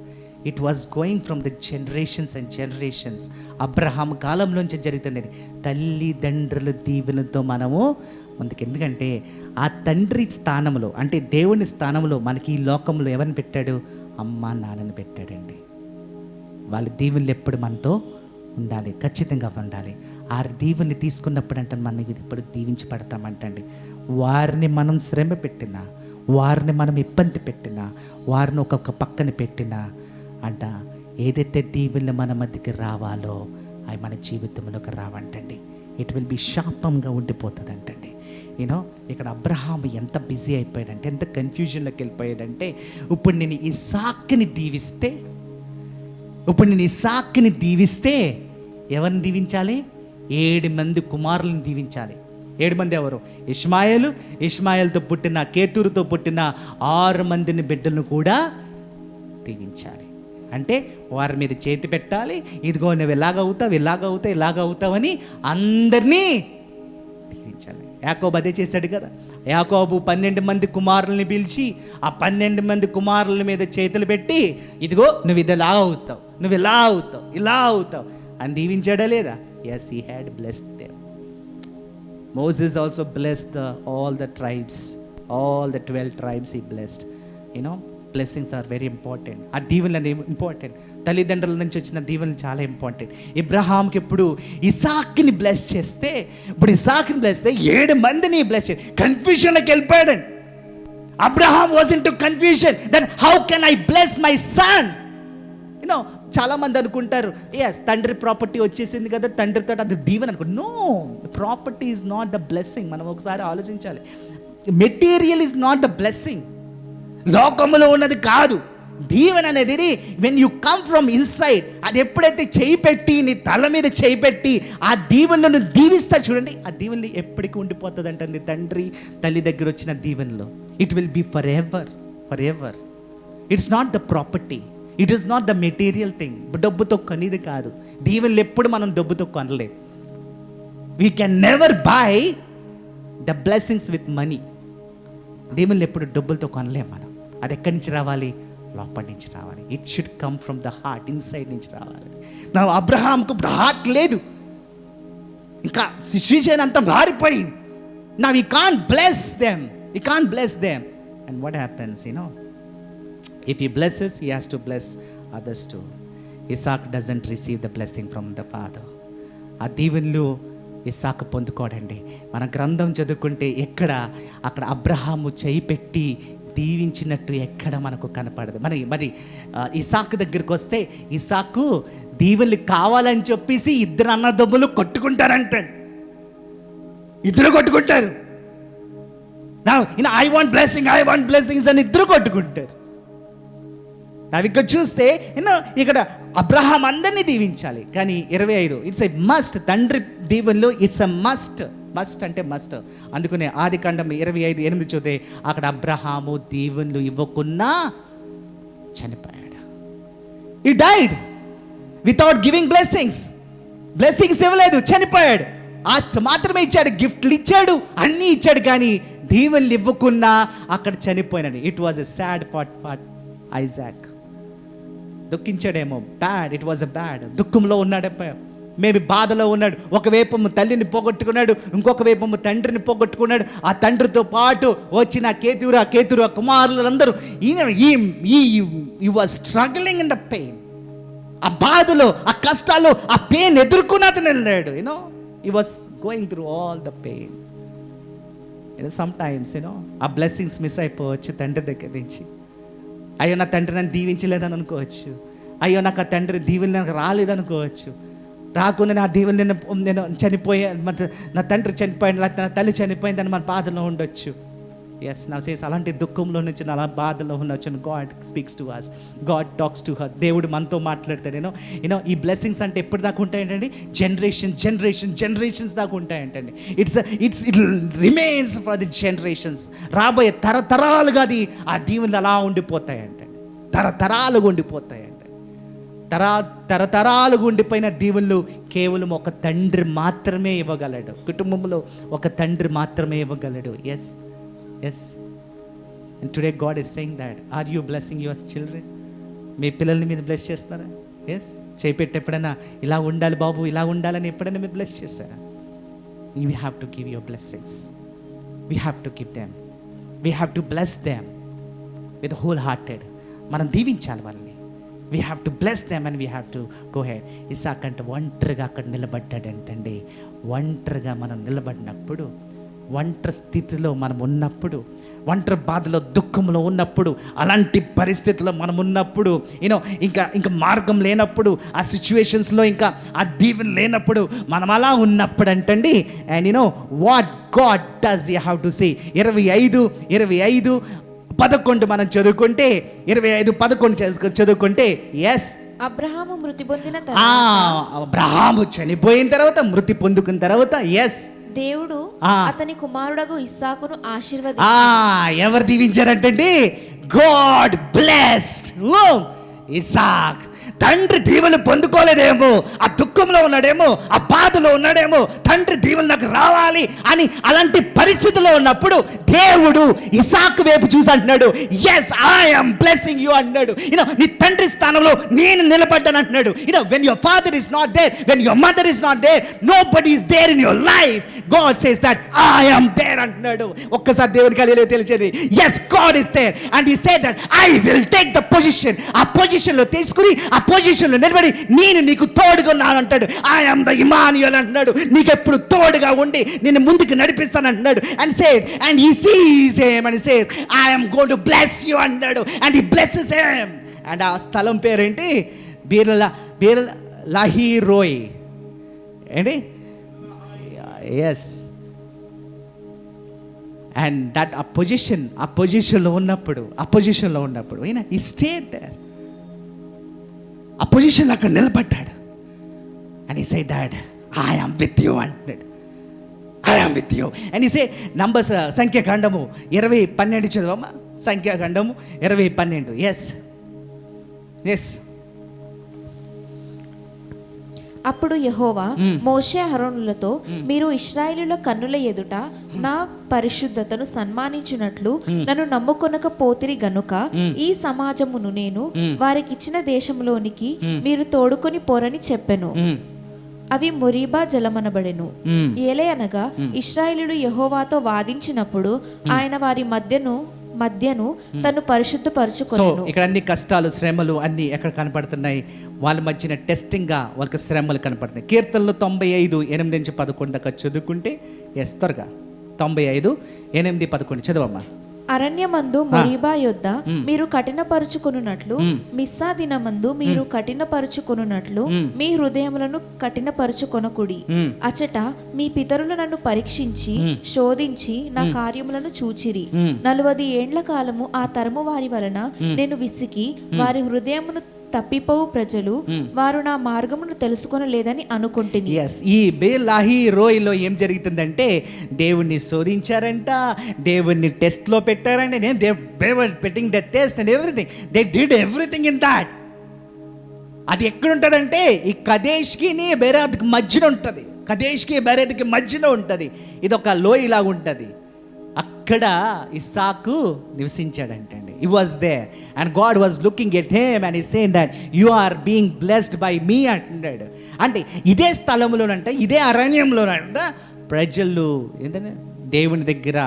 It was going from the generations and generations. Abraham కాలంలోంచి జరుగుతుంది తల్లిదండ్రుల దీవెనతో మనము ముందుకు. ఎందుకంటే ఆ తండ్రి స్థానంలో, అంటే దేవుని స్థానంలో మనకి ఈ లోకంలో ఎవరిని పెట్టాడు? అమ్మ నాన్నని పెట్టాడండి. వాళ్ళ దీవెనలు ఎప్పుడు మనతో ఉండాలి, ఖచ్చితంగా ఉండాలి. ఆ దీవెనలు తీసుకున్నప్పుడు అంటే మనకి ఇప్పుడు దీవించబడతామంటండి. వారిని మనం శ్రమ పెట్టినా, వారిని మనం ఇబ్బంది పెట్టినా, వారిని ఒక్కొక్క పక్కన పెట్టినా అంట ఏదైతే దీవెనలు మన మధ్యకి రావాలో అవి మన జీవితంలోకి రావంటండి. ఇట్ విల్ బి శాపంగా ఉండిపోతుందంటండి. యూనో ఇక్కడ అబ్రహాము ఎంత బిజీ అయిపోయాడంటే, ఎంత కన్ఫ్యూజన్లోకి వెళ్ళిపోయాడంటే, ఇప్పుడు నేను ఇస్సాకుని దీవిస్తే ఎవరిని దీవించాలి? 7 మంది కుమారులను దీవించాలి. 7 మంది ఎవరు? ఇష్మాయేలుతో పుట్టిన, కేతూరుతో పుట్టిన 6 మందిని బిడ్డలను కూడా దీవించాలి. అంటే వారి మీద చేతి పెట్టాలి. ఇదిగో నువ్వు ఇలాగవుతావని అందరినీ దీవించాలి. యాకోబు అదే చేశాడు కదా. యాకోబు 12 మంది కుమారుల్ని పిలిచి ఆ 12 మంది కుమారుల మీద చేతులు పెట్టి, ఇదిగో నువ్వు ఇలా అవుతావు అని దీవించాడా లేదా? Yes, he had blessed them. Moses also blessed all the tribes, all the 12 tribes he blessed. Blessings are very important. ఆ దీవెనలు అనేది ఇంపార్టెంట్. తల్లిదండ్రుల నుంచి వచ్చిన దీవెనలు చాలా ఇంపార్టెంట్. ఇబ్రహాంకి ఇప్పుడు ఇసాక్ని బ్లెస్ చేస్తే, 7 మందిని బ్లెస్ చేసి కన్ఫ్యూజన్లోకి వెళ్ళిపోయాడండి. Abraham was into confusion. Then how can I bless my son? చాలా మంది అనుకుంటారు, ఎస్ తండ్రి ప్రాపర్టీ వచ్చేసింది కదా, తండ్రితో అది దీవెన అనుకుంటారు. No, property is not the blessing. మనం ఒకసారి ఆలోచించాలి. Material is not the blessing. లోకములో ఉన్నది కాదు దీవెన అనేది. When you come from inside, అది ఎప్పుడైతే చేయి పెట్టి, నీ తల మీద చేయి పెట్టి ఆ దీవెనలను దీవిస్తా చూడండి, ఆ దీవెనలు ఎప్పటికీ ఉండిపోతుంది అంటుంది. తండ్రి తల్లి దగ్గర వచ్చిన దీవెనలో it will be forever. It's not the property, it is not the material thing. డబ్బుతో కొనేది కాదు దీవెనలు. ఎప్పుడు మనం డబ్బుతో కొనలేం. We can never buy the blessings with money. దీవెనలు ఎప్పుడు డబ్బులతో కొనలేం మనం. అది ఎక్కడి నుంచి రావాలి? లోపల నుంచి రావాలి. It should come from the heart, inside నుంచి రావాలి. నా అబ్రహాంకు ఇప్పుడు హార్ట్ లేదు, ఇంకా సిచ్యువేషన్ అంతా మారిపోయింది. నా we can't bless them. And what happens? if he blesses, he has to bless others too. Isaac doesn't receive the blessing from the father. ఆ దీవెనలు ఇస్సాకు పొందుకోడండి. మన గ్రంథం చదువుకుంటే అక్కడ అబ్రహాము చేయి పెట్టి దీవించినట్టు ఎక్కడ మనకు కనపడదు. మరి ఇస్సాకు దగ్గరికి వస్తే, ఇస్సాకు దీవెనలు కావాలని చెప్పేసి 2 అన్నదమ్ములు కొట్టుకుంటారు. ఐ వాంట్ బ్లెస్సింగ్స్ అని 2 కొట్టుకుంటారు. అవి ఇక్కడ చూస్తే ఇక్కడ అబ్రహాం అందరినీ దీవించాలి, కానీ 25 ఇట్స్ ఎ మస్ట్. తండ్రి దీవెనలో ఇట్స్ ఎ మస్ట్ అంటే మస్ట్. అందుకనే ఆదికాండం 25:8 చూస్తే అక్కడ అబ్రహాము దీవెనలు ఇవ్వకున్నా చనిపోయాడు. హి డైడ్ వితౌట్ గివింగ్ బ్లెస్సింగ్స్ ఇవ్వలేదు, చనిపోయాడు. ఆస్తి మాత్రమే ఇచ్చాడు, గిఫ్ట్లు ఇచ్చాడు, అన్నీ ఇచ్చాడు, కానీ దీవెనలు ఇవ్వకున్నా అక్కడ చనిపోయినాడు. It was a sad for Isaac. దుఃఖించాడేమో, ఇట్ వాజ్ ఎ బ్యాడ్. దుఃఖంలో ఉన్నాడు, మేబీ బాధలో ఉన్నాడు. ఒకవైపు తల్లిని పోగొట్టుకున్నాడు, ఇంకొక వైపు తండ్రిని పోగొట్టుకున్నాడు. ఆ తండ్రితో పాటు వచ్చిన కేతురు కుమారులందరూ ఈ was struggling in the pain. ఆ బాధలో, ఆ కష్టాల్లో, ఆ పెయిన్ ఎదుర్కొన్న అతను వెళ్ళాడు. he was going through all the pain. Sometimes ఆ బ్లెస్సింగ్స్ మిస్ అయిపోవచ్చు తండ్రి దగ్గర నుంచి. అయ్యో నా తండ్రి నన్ను దీవించలేదని అనుకోవచ్చు. అయ్యో నాకు ఆ తండ్రి దీవెనలు నాకు రాలేదనుకోవచ్చు. రాకుండా నా దీవెన నేను నా తండ్రి చనిపోయింది, లేకపోతే నా తల్లి చనిపోయిందని మన బాధలో ఉండొచ్చు. ఎస్, నా చేసి అలాంటి దుఃఖంలో నుంచి అలా బాధలో ఉండొచ్చు. God speaks to us, God talks to us. దేవుడు మనతో మాట్లాడతాడు. ఈ బ్లెస్సింగ్స్ అంటే ఎప్పటి దాకా ఉంటాయంటండి? జనరేషన్స్ దాకా ఉంటాయంటండి. It remains for the generations. రాబోయే తరతరాలుగా అది ఆ దీవెనలు అలా ఉండిపోతాయంటండి. తరతరాలుగా ఉండిపోతాయండి. తరతరాలుగా ఉండిపోయిన దీవెనలు కేవలం ఒక తండ్రి మాత్రమే ఇవ్వగలడు. కుటుంబంలో ఒక తండ్రి మాత్రమే ఇవ్వగలడు. Yes. And today God is saying that, are you blessing your children? మీ పిల్లల్ని మీద బ్లెస్ చేస్తారా? ఎస్. చేపెట్టి ఎప్పుడైనా ఇలా ఉండాలి బాబు, ఇలా ఉండాలని ఎప్పుడైనా మీరు బ్లెస్ చేస్తారా? We have to give your blessings. We have to give them. We have to bless them with wholehearted. మనం దీవించాలి వాళ్ళని. We have to bless them and we have to go ahead. Isaac అంటే ఒంటరిగా అక్కడ నిలబడ్డాడంటండి. ఒంటరిగా మనం నిలబడినప్పుడు ఒంటరి స్థితిలో మనం ఉన్నప్పుడు, ఒంటరి బాధలో దుఃఖంలో ఉన్నప్పుడు, అలాంటి పరిస్థితుల్లో మనం ఉన్నప్పుడు, ఇంకా మార్గం లేనప్పుడు, ఆ సిచ్యువేషన్స్లో ఇంకా ఆ దీవెన లేనప్పుడు, మనం అలా ఉన్నప్పుడు అంటండి. And what God does you have to say 25:11 మనం చదువుకుంటే, 25:11 చదువుకుంటే, ఎస్, అబ్రహాము మృతి పొందిన అబ్రహాము చనిపోయిన తర్వాత, మృతి పొందుకున్న తర్వాత, ఎస్, దేవుడు అతని కుమారుడగు ఇస్సాకును ఎవరు దీవించారంటండి? God blessed Isaac. తండ్రి దీవెనలు పొందుకోలేదేమో, ఆ దుఃఖంలో ఉన్నాడేమో, ఆ బాధలో ఉన్నాడేమో, తండ్రి దీవెనలు నాకు రావాలి అని అలాంటి పరిస్థితిలో ఉన్నప్పుడు దేవుడు ఇస్సాకు వైపు చూసి అంటున్నాడు, yes, I am blessing you అన్నాడు. నీ తండ్రి స్థానంలో నేను నిలబడ్డాను అంటున్నాడు. When your father is not there, when your mother is not there, nobody is there in your life, God says that I am there అంటున్నాడు. ఒక్కసారి దేవునికి అలా తెలిసేది, yes, God is there and he said that I will take the position. ఆ పొజిషన్లో తీసుకుని, ఆ పొజిషన్లో నిలబడి నేను నీకు తోడుగా ఉన్నాను అంటాడు. ఐ యామ్ ద ఇమాన్యుయల్ అంటున్నాడు. నీకు ఎప్పుడు తోడుగా ఉండి నిన్ను ముందుకు నడిపిస్తాను అంటున్నాడు. And said and he sees him and says I am going to bless you అన్నాడు. And he blesses him. And ఆ స్థలం పేరేంటి? బీర్-లహి-రోయ్ ఏంటి? ఎస్. అండ్ దట్ ఆ పొజిషన్లో ఉన్నప్పుడు ఈ స్టేట్ దేర్, ఆ పొజిషన్లో అక్కడ నిలబడ్డాడు. And he said that I am with you అంటాడు. I am with you. And he said numbers, సంఖ్యాకాండము 20:12 చదవమ్మా. సంఖ్యాకాండము 20:12. ఎస్. అప్పుడు యెహోవా మోషే అహరోనులతో, మీరు ఇశ్రాయేలుల కన్నుల ఎదుట నా పరిశుద్ధతను సన్మానించినట్లు నన్ను నమ్ముకొనకపోతిరి గనుక ఈ సమాజమును నేను వారికిచ్చిన దేశంలోనికి మీరు తోడుకొని పోరని చెప్పెను. అవి మొరీబా జలమనబడెను. ఏలయనగా ఇశ్రాయేలులు యెహోవాతో వాదించినప్పుడు ఆయన వారి మధ్యను తను పరిశుద్ధపరచుకొనెను. ఇక్కడ అన్ని కష్టాలు, శ్రమలు అన్ని ఎక్కడ కనపడుతున్నాయి? వాళ్ళ మధ్యన టెస్టింగ్గా వాళ్ళకి శ్రమలు కనపడుతున్నాయి. కీర్తనలు 95:8-11 దాకా చదువుకుంటే, ఎస్, త్వరగా 95:8-11 చదవమ్మా. అరణ్యమందు మొరీబా యొద్ద మీరు కఠినపరుచుకొనున్నట్లు, మిస్సా దినమందు మీరు కఠినపరుచుకొనున్నట్లు మీ హృదయములను కఠినపరుచుకొనకుడి. అచట మీ పితరులు నన్ను పరీక్షించి శోధించి నా కార్యములను చూచిరి. 40 ఏండ్ల కాలము ఆ తరము వారి వలన నేను విసికి వారి హృదయమును తప్పిపోవు ప్రజలు వారు నా మార్గమును తెలుసుకొనలేదని అనుకుంటుని. ఈ బీర్-లహి-రోయ్లో ఏం జరుగుతుందంటే, దేవుణ్ణి శోధించారంట, దేవుణ్ణి టెస్ట్లో పెట్టారంటే, putting the test and everything, they did everything in that. అది ఎక్కడుంటుందంటే ఈ కదేష్కి బెరేద్కి మధ్యన ఉంటుంది. కదేష్కి బెరేద్కి మధ్యలో ఉంటుంది. ఇది ఒక లోయలాగా ఉంటుంది. అక్కడ ఇస్సాకు నివసించాడంటండి. He was there and God was looking at him and he saying that you are being blessed by me అంటున్నాడు. అంటే ఇదే స్థలంలోనంట, ఇదే అరణ్యంలోనంట ప్రజలు ఏంటంటే దేవుని దగ్గర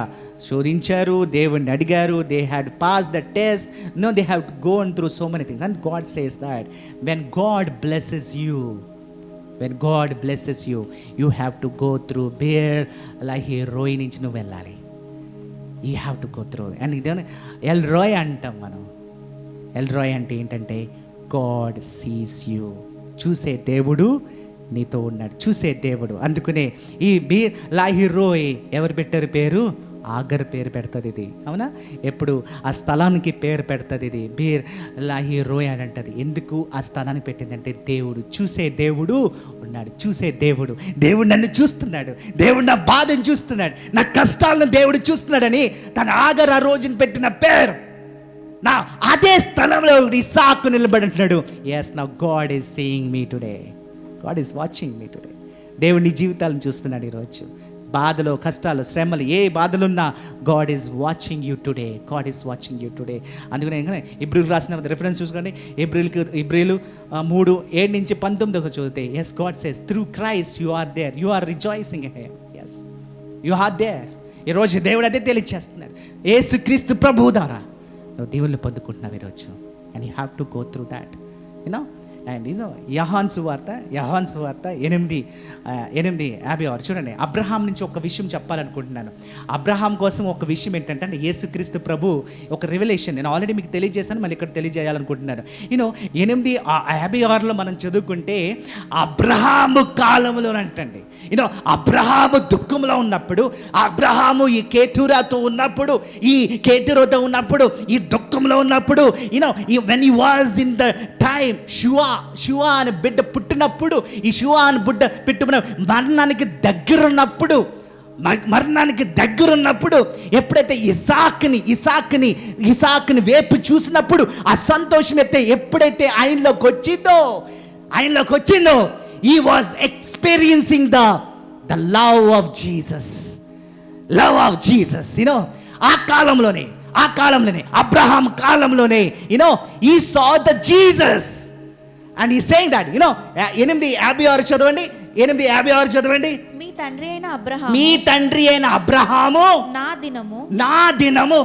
శోధించారు, దేవుని అడిగారు. They had pass the test. No, they have gone through so many things. And God says that when God blesses you, you have to go through బీర్-లహి-రోయ్ నుంచి నువ్వు వెళ్ళాలి. You have to go through. And ఇదే ఎల్-రోయ్ అంటాం మనం. ఎల్-రోయ్ అంటే ఏంటంటే గాడ్ సీస్ యూ. చూసే దేవుడు నీతో ఉన్నాడు, చూసే దేవుడు. అందుకనే ఈ బీర్-లహి-రోయ్ ఎవరు పెట్టారు పేరు? ఆగర్ పేరు పెడుతుంది ఇది, అవునా? ఎప్పుడు ఆ స్థలానికి పేరు పెడుతుంది ఇది బీర్-లహి-రోయ్ అని అంటది. ఎందుకు ఆ స్థలానికి పెట్టిందంటే దేవుడు, చూసే దేవుడు ఉన్నాడు. చూసే దేవుడు నన్ను చూస్తున్నాడు, దేవుడు నా బాధను చూస్తున్నాడు, నా కష్టాలను దేవుడు చూస్తున్నాడని తన ఆగర్ ఆ రోజున పెట్టిన పేరు. నా అదే స్థలంలో ఇస్సాకు నిలబడి అంటున్నాడు, yes, now God is seeing me today, God is watching me today. దేవుడు నీ జీవితాలను చూస్తున్నాడు ఈరోజు. బాధలు, కష్టాలు, శ్రమలు, ఏ బాధలున్నా God is watching you today. God is watching you today. అందుకనే ఇబ్రీలు రాసిన రిఫరెన్స్ చూసుకోండి. ఇబ్రీలు 3:7-19 చదివితే, yes, God says through Christ you are there, you are rejoicing him. Yes, you are there. ఈరోజు దేవుడు అదే తెలియచేస్తున్నాడు. యేసుక్రీస్తు ప్రభువు ద్వారా నువ్వు దేవుళ్ళు పొందుకుంటున్నావు ఈరోజు. And you have to go through that. And యోహాను సువార్త 8:56 చూడండి. అబ్రహాం నుంచి ఒక విషయం చెప్పాలనుకుంటున్నాను. అబ్రహాం కోసం ఒక విషయం ఏంటంటే, అంటే యేసుక్రీస్తు ప్రభు ఒక రివల్యూషన్ నేను ఆల్రెడీ మీకు తెలియజేస్తాను, మళ్ళీ ఇక్కడ తెలియజేయాలనుకుంటున్నాను. 8:56లో మనం చదువుకుంటే అబ్రహాము కాలంలోనంటండి, అబ్రహాము దుఃఖంలో ఉన్నప్పుడు, అబ్రహాము ఈ కేతురాతో ఉన్నప్పుడు, ఈ దుఃఖంలో ఉన్నప్పుడు, when he was in the time, షువా అని బిడ్డ పుట్టినప్పుడు, ఈ షువా అని బిడ్డ పెట్టుకున్న మరణానికి దగ్గరున్నప్పుడు ఎప్పుడైతే ఇసాక్ని వేపు చూసినప్పుడు ఆ సంతోషం ఎప్పుడైతే ఆయనలోకి వచ్చిందో he was experiencing the love of Jesus. ఆ కాలంలోనే అబ్రహాం కాలంలోనే he saw the Jesus and he saying that 8:56 చదవండి. మీ తండ్రి అయిన అబ్రహాము నా దినము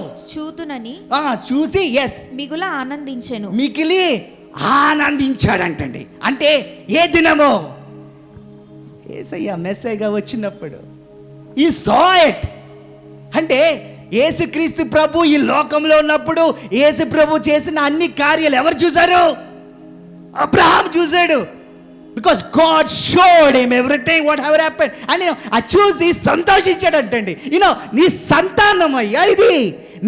చూసి మిగుల ఆనందించాడంటండి. అంటే ఏ దినము? యేసయ్య మెస్సయ్యగా వచ్చినప్పుడు ఈ saw it. అంటే యేసుక్రీస్తు ప్రభు ఈ లోకంలో ఉన్నప్పుడు యేసు ప్రభు చేసిన అన్ని కార్యాలు ఎవరు చూశారు? అబ్రహాం చూశాడు. Because God showed him everything what have happened. అని అది చూసి సంతోషించాడంటండి. నీ సంతానం అయ్యా ఇది,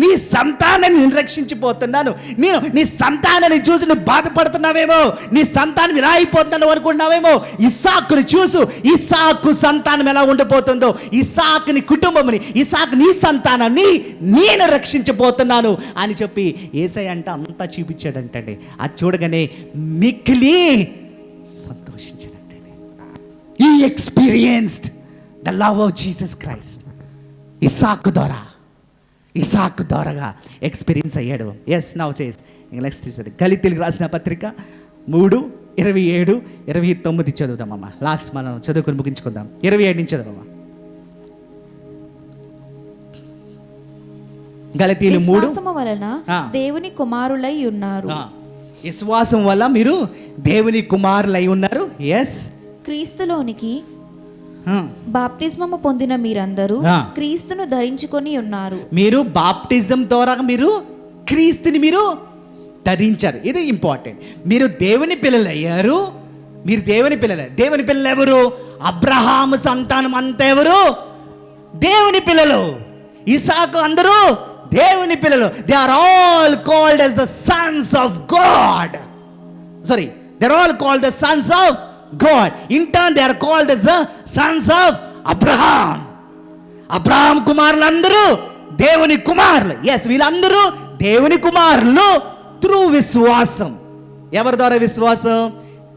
నీ సంతానాన్ని నేను రక్షించిపోతున్నాను. నేను నీ సంతానాన్ని చూసి నువ్వు బాధపడుతున్నావేమో, నీ సంతానం ఇలా అయిపోతున్నావు అనుకుంటున్నావేమో. ఇస్సాకుని చూసు, ఇస్సాకు సంతానం ఎలా ఉండిపోతుందో, ఇస్సాకుని కుటుంబంని, ఇస్సాకు నీ సంతానాన్ని నేను రక్షించబోతున్నాను అని చెప్పి యేసయ్య అంతా చూపించాడంటండి. అది చూడగానే మిక్కిలి సంతోషించాడంటండి. ఈ experienced the love of Jesus Christ. ఇసాకు ద్వారాగా ఎక్స్పీరియన్స్ అయ్యాడు. నౌ సేస్ నెక్స్ట్ గలితీయులకు రాసిన పత్రిక 3:27-29 చదువుదామమ్మా. లాస్ట్ మనం చదువుకొని ముగించుకుందాం. 27 నుంచి చదవమ్మా. గలితీయులు 3. విశ్వాసము వలన దేవుని కుమారులై ఉన్నారు. విశ్వాసం వల్ల మీరు దేవుని కుమారులై ఉన్నారు. క్రీస్తులోనికి బాప్తిస్మము పొందిన మీరందరూ క్రీస్తును ధరించుకొని ఉన్నారు. మీరు బాప్టిజం ద్వారా మీరు క్రీస్తుని మీరు ధరించారు. ఇది ఇంపార్టెంట్. మీరు దేవుని పిల్లలు అయ్యారు. దేవుని పిల్లలు ఎవరు? అబ్రహాము సంతానం అంతా ఎవరు? దేవుని పిల్లలు. ఇసాకు అందరూ దేవుని పిల్లలు. They are all called as the sons of God. they are all called the sons of God. In turn they are called as the sons of Abraham. Abraham కుమారులందరూ దేవుని కుమారులు. వీళ్ళందరూ దేవుని కుమారులు త్రూ విశ్వాసం. ఎవరి ద్వారా విశ్వాసం?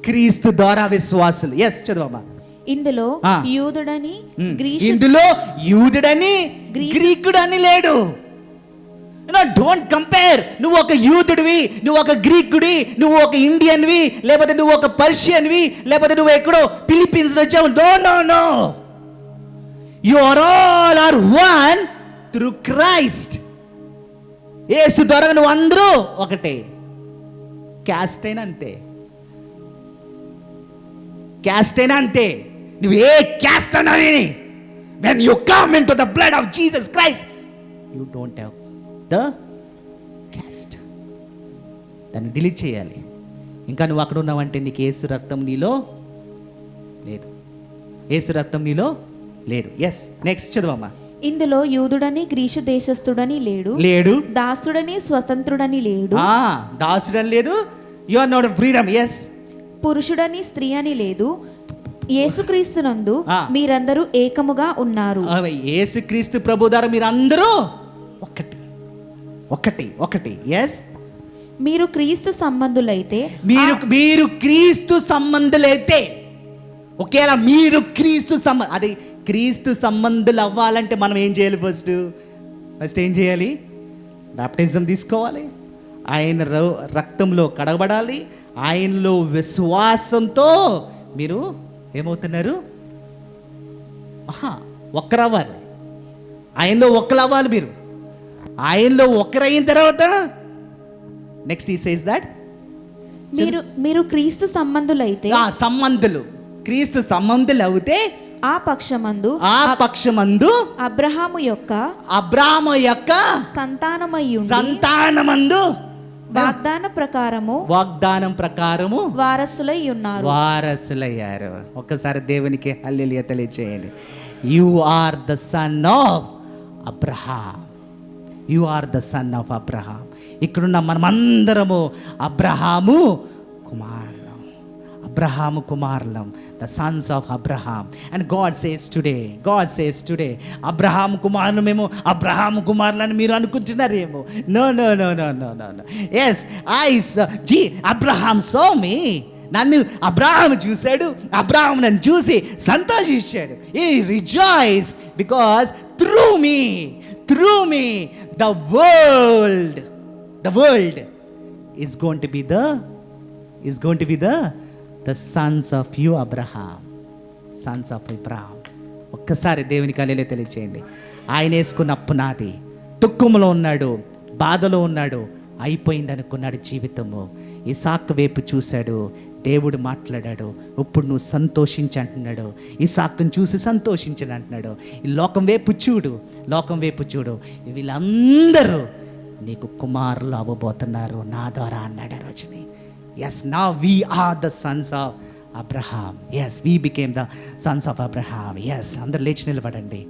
క్రీస్తు ద్వారా విశ్వాసులు. చదవమ్మా. ఇందులో యూదుడని గ్రీకుడని లేడు. Don't compare. నువ్వు ఒక యూదుడివి, నువ్వు ఒక గ్రీకుడి, నువ్వు ఒక ఇండియన్వి, లేకపోతే నువ్వు ఒక పర్షియన్వి, లేకపోతే నువ్వు ఎక్కడో ఫిలిప్పీన్స్ వచ్చావు. No. You are all are one through Christ. యేసు ద్వారా నువ్వు అందరూ ఒకటే. క్యాస్ట్ అయినా అంతే. నువ్వు ఏ క్యాస్ట్ అన్నా when you come into the blood of Jesus Christ, you don't have the caste. దాన్ని డిలీట్ చేయాలి. ఇంకా నువ్వు అక్కడ ఉన్నావంటే నీకు యేసు రక్తం నీలో లేదు. నెక్స్ట్ చదవమ్మా. ఇందులో యూదుడని గ్రీసు దేశస్థుడని లేడు. దాసుడని స్వతంత్రుడని లేడు. దాసుడని లేదు. You are not freedom. పురుషుడని స్త్రీ అని లేదు. యేసుక్రీస్తునందు మీరందరూ ఏకముగా ఉన్నారు. యేసుక్రీస్తు ప్రభు ద్వారా మీరందరూ ఒకటి. మీరు క్రీస్తు సంబంధులైతే ఒకేలా మీరు క్రీస్తు సంబంధులు అవ్వాలంటే మనం ఏం చేయాలి? ఫస్ట్ ఏం చేయాలి? బాప్టిజం తీసుకోవాలి. ఆయన రక్తంలో కడగబడాలి. ఆయనలో విశ్వాసంతో మీరు ఏమవుతున్నారు? ఒక్కరవ్వాలి. ఆయనలో ఒక్కరవ్వాలి. మీరు ఆయనలో ఒక్కరైన తర్వాత నెక్స్ట్ he says that మీరు క్రీస్తు సంబంధులైతే ఆ సంబంధులు, క్రీస్తు సంబంధులు అవుతే ఆ పక్షమందు ఆ పక్షమందు అబ్రహాము యొక్క సంతానమయ్యుండి సంతానమందు వాగ్దానం ప్రకారము వారసులై ఉన్నారు. వారసులయ్యారు. ఒక్కసారి దేవునికి హల్లెలూయా తెలియజేయండి. You are the son of Abraham. You are the son of Abraham. ఇక్కడున్న మనమందరము అబ్రహాము కుమారులం, the sons of Abraham. And God says today Abraham కుమారులు, మేము అబ్రహాం కుమారులని మీరు అనుకుంటున్నారేమో. No. Yes, Abraham saw me. నన్ను అబ్రహాం చూశాడు, అబ్రహాం నన్ను చూసి సంతోషించాడు. ఈ rejoice because through me the world is going to be the sons of you Abraham. ఒక్కసారి దేవునికి హల్లెలూయా తెలియచేయండి. ఆయన వేసుకున్న పునాది, దుఃఖంలో ఉన్నాడు, బాధలో ఉన్నాడు, అయిపోయింది అనుకున్నాడు జీవితము. ఇసాకు వైపు చూశాడు, దేవుడు మాట్లాడాడు, ఇప్పుడు నువ్వు సంతోషించి అంటున్నాడు. ఇసాకును చూసి సంతోషించని అంటున్నాడు. ఈ లోకం వైపు చూడు, వీళ్ళందరూ నీకు కుమారులు అవ్వబోతున్నారు నా ద్వారా అన్నాడు ఆ రోజుని. Yes, now we are the sons of Abraham. Yes, we became the sons of Abraham. Yes, అందరు లేచి నిలబడండి.